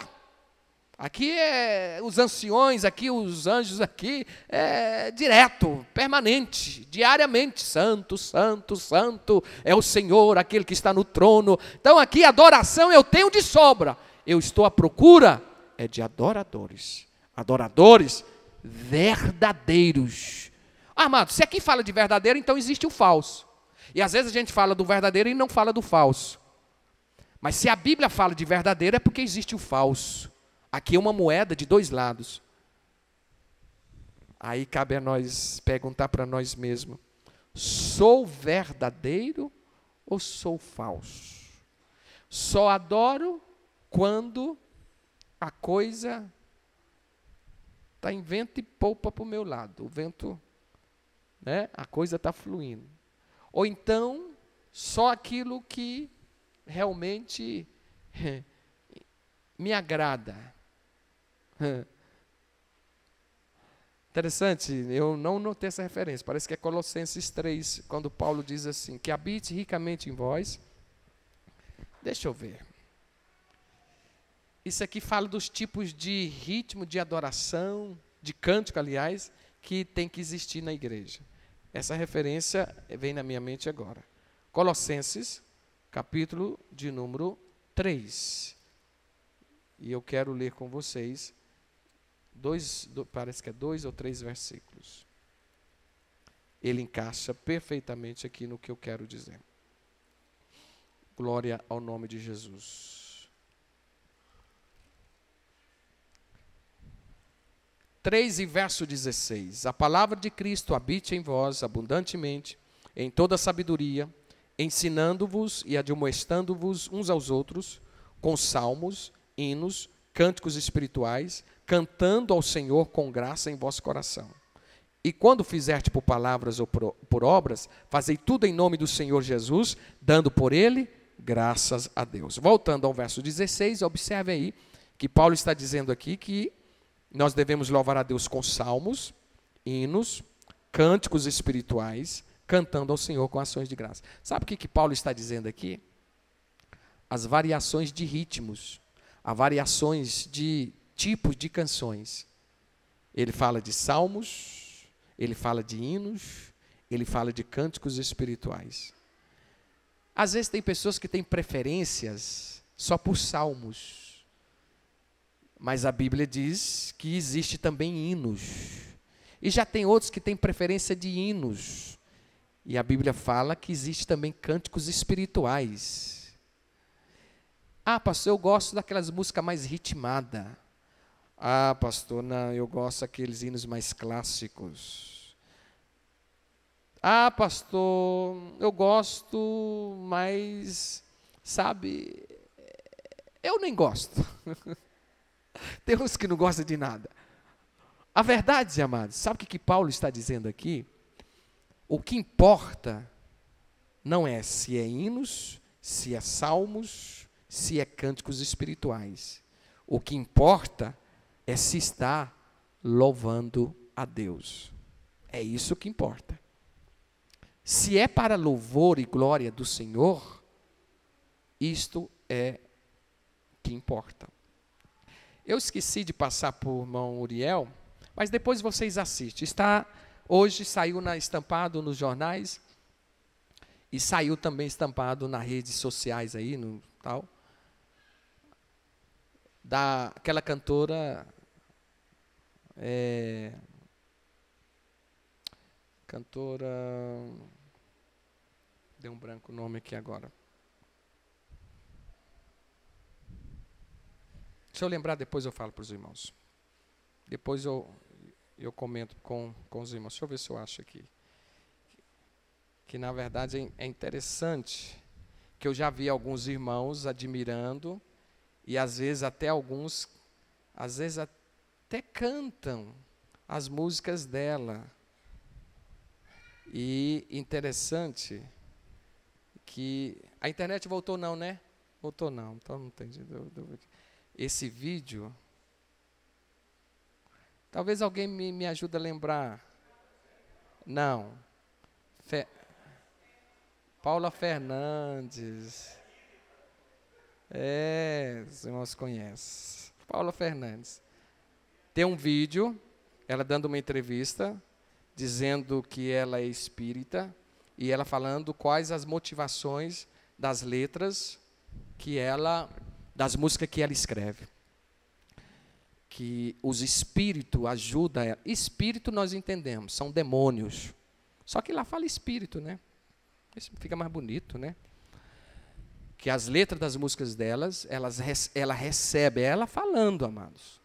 Speaker 1: Aqui é os anciões, aqui os anjos, aqui é direto, permanente, diariamente. Santo, santo, santo é o Senhor, aquele que está no trono. Então aqui adoração eu tenho de sobra. Eu estou à procura de adoradores. Adoradores verdadeiros. Amado, se aqui fala de verdadeiro, então existe o falso. E às vezes a gente fala do verdadeiro e não fala do falso. Mas se a Bíblia fala de verdadeiro é porque existe o falso. Aqui é uma moeda de dois lados. Aí cabe a nós perguntar para nós mesmos: sou verdadeiro ou sou falso? Só adoro quando a coisa está em vento e poupa para o meu lado. O vento, né, a coisa está fluindo. Ou então, só aquilo que realmente me agrada. Interessante, eu não notei essa referência. Parece que é Colossenses 3, quando Paulo diz assim, que habite ricamente em vós. Deixa eu ver. Isso aqui fala dos tipos de ritmo de adoração, de cântico, aliás, que tem que existir na igreja. Essa referência vem na minha mente agora. Colossenses, capítulo de número 3. E eu quero ler com vocês parece que é 2 ou 3 versículos. Ele encaixa perfeitamente aqui no que eu quero dizer. Glória ao nome de Jesus. 3 e verso 16. A palavra de Cristo habite em vós abundantemente, em toda sabedoria, ensinando-vos e admoestando-vos uns aos outros, com salmos, hinos, cânticos espirituais, cantando ao Senhor com graça em vosso coração. E quando fizerte por palavras ou por obras, fazei tudo em nome do Senhor Jesus, dando por ele graças a Deus. Voltando ao verso 16, observe aí que Paulo está dizendo aqui que nós devemos louvar a Deus com salmos, hinos, cânticos espirituais, cantando ao Senhor com ações de graça. Sabe o que Paulo está dizendo aqui? As variações de ritmos, as variações de tipos de canções. Ele fala de salmos, ele fala de hinos, ele fala de cânticos espirituais. Às vezes tem pessoas que têm preferências só por salmos, mas a Bíblia diz que existe também hinos. E já tem outros que têm preferência de hinos, e a Bíblia fala que existe também cânticos espirituais. Ah, pastor, eu gosto daquelas músicas mais ritmadas. Ah, pastor, não, eu gosto daqueles hinos mais clássicos. Ah, pastor, eu gosto, mas, sabe, eu nem gosto. Tem uns que não gostam de nada. A verdade, amados, sabe o que Paulo está dizendo aqui? O que importa não é se é hinos, se é salmos, se é cânticos espirituais. O que importa é se está louvando a Deus. É isso que importa. Se é para louvor e glória do Senhor, isto é que importa. Eu esqueci de passar para o irmão Uriel, mas depois vocês assistem. Hoje saiu estampado nos jornais e saiu também estampado nas redes sociais aí, no tal, daquela cantora, deu um branco o nome aqui agora. Se eu lembrar, depois eu falo para os irmãos. Depois eu comento com os irmãos. Deixa eu ver se eu acho aqui. Que na verdade é interessante, que eu já vi alguns irmãos admirando, e às vezes até cantam as músicas dela. E interessante que a internet voltou não, né? Voltou não, então não tem jeito. Esse vídeo, talvez alguém me ajude a lembrar. Não. Paula Fernandes. Os irmãos conhecem. Paula Fernandes. Tem um vídeo, ela dando uma entrevista, dizendo que ela é espírita, e ela falando quais as motivações das letras das músicas que ela escreve. Que os espíritos ajudam ela. Espírito nós entendemos, são demônios. Só que lá fala espírito, né? Isso fica mais bonito, né? Que as letras das músicas delas, ela recebe, ela falando, amados.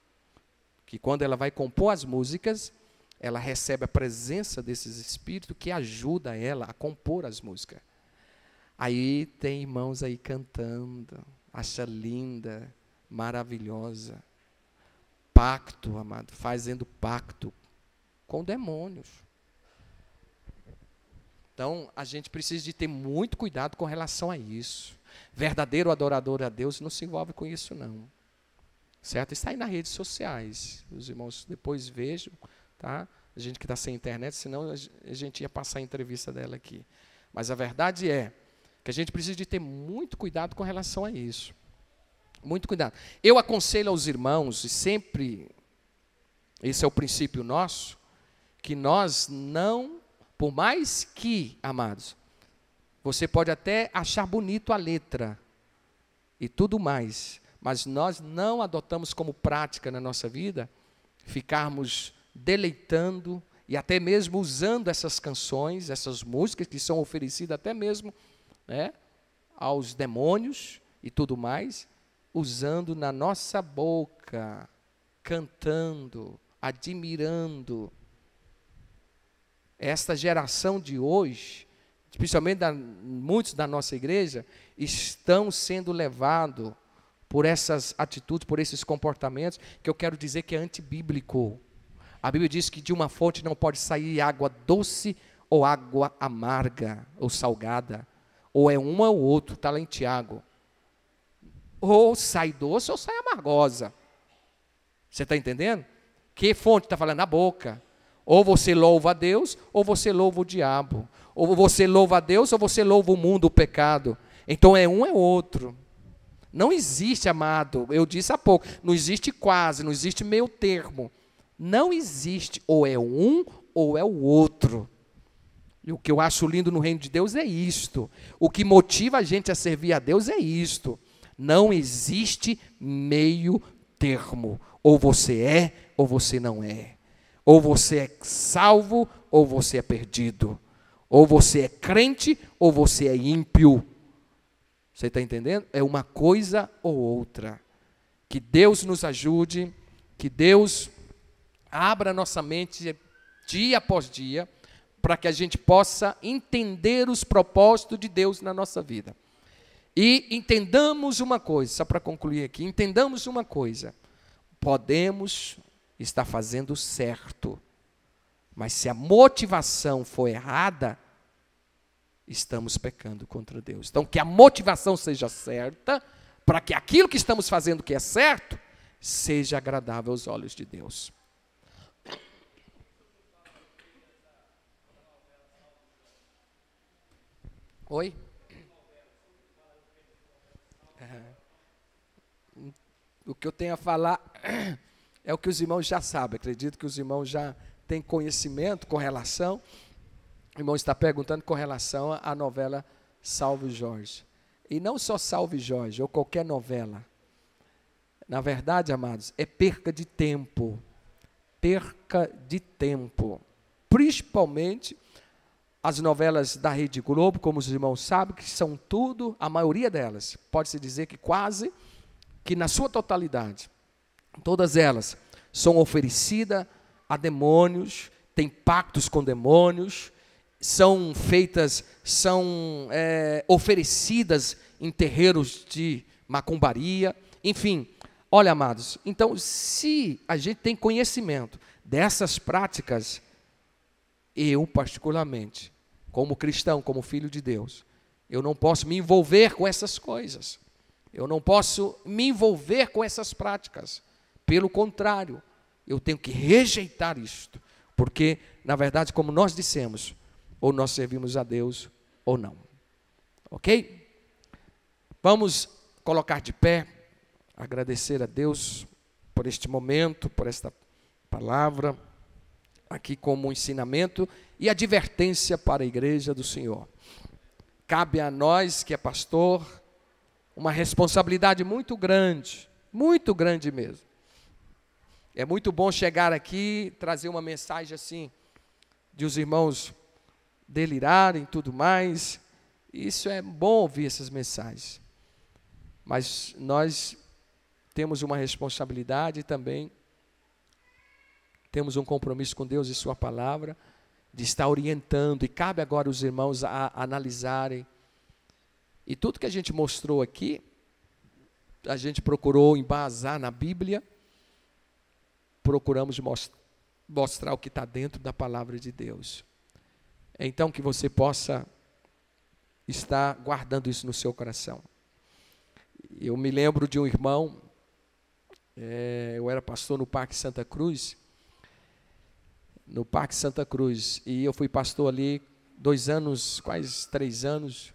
Speaker 1: Que quando ela vai compor as músicas, ela recebe a presença desses espíritos que ajuda ela a compor as músicas. Aí tem irmãos aí cantando, acha linda, maravilhosa. Pacto, amado, fazendo pacto com demônios. Então, a gente precisa de ter muito cuidado com relação a isso. Verdadeiro adorador a Deus não se envolve com isso, não. Certo? Está aí nas redes sociais. Os irmãos depois vejam, tá? A gente que está sem internet, senão a gente ia passar a entrevista dela aqui. Mas a verdade é que a gente precisa de ter muito cuidado com relação a isso. Muito cuidado. Eu aconselho aos irmãos, e sempre, esse é o princípio nosso, que nós não, por mais que, amados, você pode até achar bonito a letra e tudo mais, mas nós não adotamos como prática na nossa vida ficarmos deleitando e até mesmo usando essas canções, essas músicas que são oferecidas até mesmo, né, aos demônios e tudo mais, usando na nossa boca, cantando, admirando. Esta geração de hoje, especialmente muitos da nossa igreja, estão sendo levados por essas atitudes, por esses comportamentos, que eu quero dizer que é antibíblico. A Bíblia diz que de uma fonte não pode sair água doce ou água amarga ou salgada. Ou é uma ou outro, está lá em Tiago. Ou sai doce ou sai amargosa. Você está entendendo? Que fonte está falando? A boca. Ou você louva a Deus, ou você louva o diabo. Ou você louva a Deus, ou você louva o mundo, o pecado. Então é um, é outro. Não existe, amado, eu disse há pouco, não existe quase, não existe meio termo. Não existe, ou é um ou é o outro. E o que eu acho lindo no reino de Deus é isto. O que motiva a gente a servir a Deus é isto. Não existe meio termo. Ou você é, ou você não é. Ou você é salvo, ou você é perdido. Ou você é crente, ou você é ímpio. Você está entendendo? É uma coisa ou outra. Que Deus nos ajude, que Deus abra nossa mente dia após dia, para que a gente possa entender os propósitos de Deus na nossa vida. E entendamos uma coisa, só para concluir aqui, entendamos uma coisa. Podemos estar fazendo certo, mas se a motivação for errada, estamos pecando contra Deus. Então, que a motivação seja certa, para que aquilo que estamos fazendo que é certo, seja agradável aos olhos de Deus. Oi? O que eu tenho a falar é o que os irmãos já sabem. Acredito que os irmãos já têm conhecimento com relação. O irmão está perguntando com relação à novela Salve Jorge. E não só Salve Jorge, ou qualquer novela. Na verdade, amados, é perca de tempo. Perca de tempo. Principalmente as novelas da Rede Globo, como os irmãos sabem, que são tudo, a maioria delas, pode-se dizer que quase, que na sua totalidade, todas elas são oferecidas a demônios, têm pactos com demônios, são feitas, são oferecidas em terreiros de macumbaria, enfim. Olha, amados, então, se a gente tem conhecimento dessas práticas, eu, particularmente, como cristão, como filho de Deus, eu não posso me envolver com essas coisas. Eu não posso me envolver com essas práticas. Pelo contrário, eu tenho que rejeitar isto. Porque, na verdade, como nós dissemos, ou nós servimos a Deus ou não. Ok? Vamos colocar de pé, agradecer a Deus por este momento, por esta palavra, aqui como um ensinamento e advertência para a igreja do Senhor. Cabe a nós, que é pastor, uma responsabilidade muito grande mesmo. É muito bom chegar aqui, trazer uma mensagem assim, de os irmãos delirarem e tudo mais. Isso é bom ouvir essas mensagens. Mas nós temos uma responsabilidade também, temos um compromisso com Deus e sua palavra, de estar orientando, e cabe agora os irmãos a analisarem. E tudo que a gente mostrou aqui, a gente procurou embasar na Bíblia, procuramos mostrar o que está dentro da palavra de Deus. Então, que você possa estar guardando isso no seu coração. Eu me lembro de um irmão, eu era pastor no Parque Santa Cruz, e eu fui pastor ali 2 anos, quase 3 anos.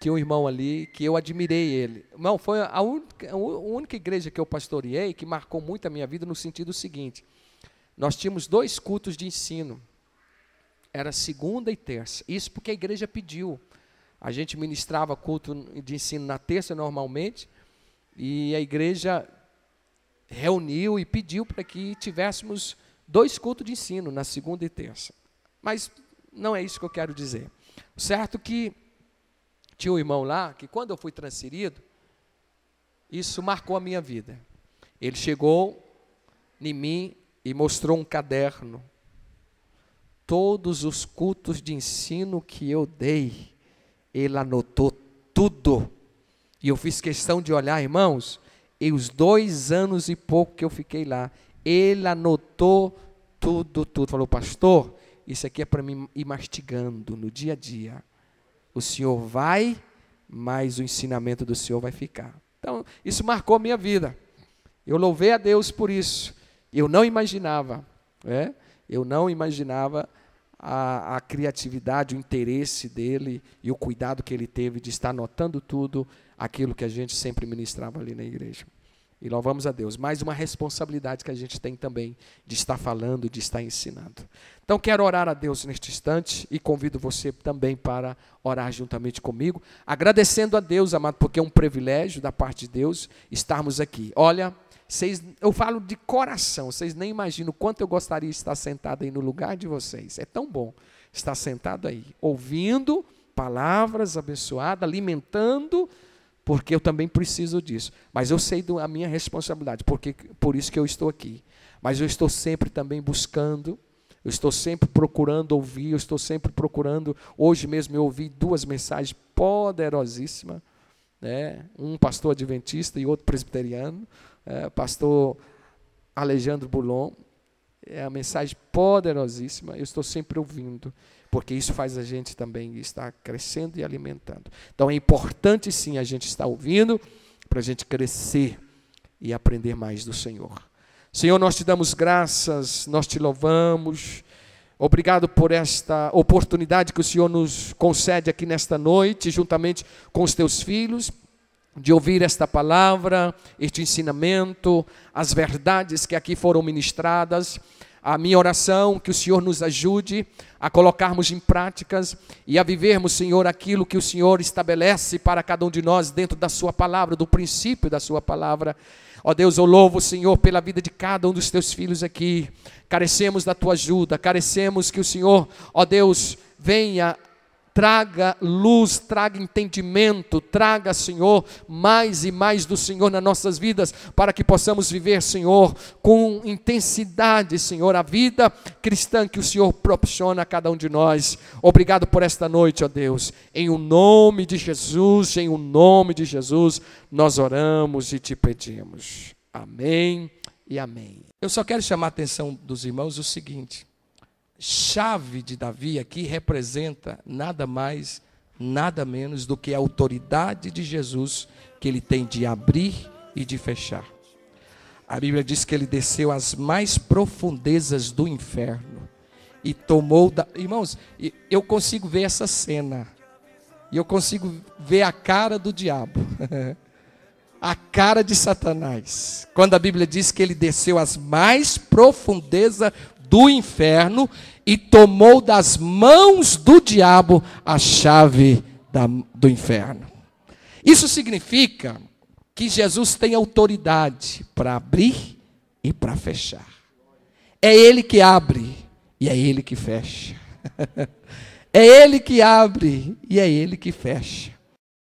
Speaker 1: Tinha um irmão ali que eu admirei ele. Irmão, foi a única igreja que eu pastoreei que marcou muito a minha vida no sentido seguinte: nós tínhamos 2 cultos de ensino, era segunda e terça. Isso porque a igreja pediu. A gente ministrava culto de ensino na terça normalmente, e a igreja reuniu e pediu para que tivéssemos 2 cultos de ensino, na segunda e terça. Mas não é isso que eu quero dizer. Certo que tinha um irmão lá, que quando eu fui transferido, isso marcou a minha vida. Ele chegou em mim e mostrou um caderno. Todos os cultos de ensino que eu dei, ele anotou tudo. E eu fiz questão de olhar, irmãos, e os 2 anos e pouco que eu fiquei lá, ele anotou tudo. Falou: pastor, isso aqui é para mim ir mastigando no dia a dia. O senhor vai, mas o ensinamento do senhor vai ficar. Então, isso marcou a minha vida. Eu louvei a Deus por isso. Eu não imaginava, a criatividade, o interesse dele e o cuidado que ele teve de estar anotando tudo aquilo que a gente sempre ministrava ali na igreja. E louvamos a Deus. Mais uma responsabilidade que a gente tem também de estar falando, de estar ensinando. Então quero orar a Deus neste instante e convido você também para orar juntamente comigo, agradecendo a Deus, amado, porque é um privilégio da parte de Deus estarmos aqui. Olha, eu falo de coração, vocês nem imaginam o quanto eu gostaria de estar sentado aí no lugar de vocês. É tão bom estar sentado aí, ouvindo palavras abençoadas, alimentando, porque eu também preciso disso. Mas eu sei da minha responsabilidade, porque por isso que eu estou aqui. Mas eu estou sempre também buscando, eu estou sempre procurando ouvir, eu estou sempre procurando. Hoje mesmo eu ouvi 2 mensagens poderosíssimas, né? Um pastor adventista e outro presbiteriano, pastor Alejandro Bulon. É uma mensagem poderosíssima, eu estou sempre ouvindo, porque isso faz a gente também estar crescendo e alimentando. Então é importante sim a gente estar ouvindo, para a gente crescer e aprender mais do Senhor. Senhor, nós te damos graças, nós te louvamos, obrigado por esta oportunidade que o Senhor nos concede aqui nesta noite, juntamente com os teus filhos, de ouvir esta palavra, este ensinamento, as verdades que aqui foram ministradas. A minha oração, que o Senhor nos ajude a colocarmos em práticas e a vivermos, Senhor, aquilo que o Senhor estabelece para cada um de nós dentro da sua palavra, do princípio da sua palavra. Ó Deus, eu louvo, Senhor, pela vida de cada um dos teus filhos aqui. Carecemos da tua ajuda, carecemos que o Senhor, ó Deus, venha, traga luz, traga entendimento, traga, Senhor, mais e mais do Senhor nas nossas vidas, para que possamos viver, Senhor, com intensidade, Senhor, a vida cristã que o Senhor proporciona a cada um de nós. Obrigado por esta noite, ó Deus. Em o nome de Jesus, em o nome de Jesus, nós oramos e te pedimos. Amém e amém. Eu só quero chamar a atenção dos irmãos o seguinte: chave de Davi aqui representa nada mais, nada menos do que a autoridade de Jesus, que ele tem de abrir e de fechar. A Bíblia diz que ele desceu às mais profundezas do inferno e tomou... Irmãos, eu consigo ver essa cena, e eu consigo ver a cara do diabo, a cara de Satanás, quando a Bíblia diz que ele desceu às mais profundezas do inferno e tomou das mãos do diabo a chave do inferno. Isso significa que Jesus tem autoridade para abrir e para fechar. É Ele que abre e é Ele que fecha. É Ele que abre e é Ele que fecha.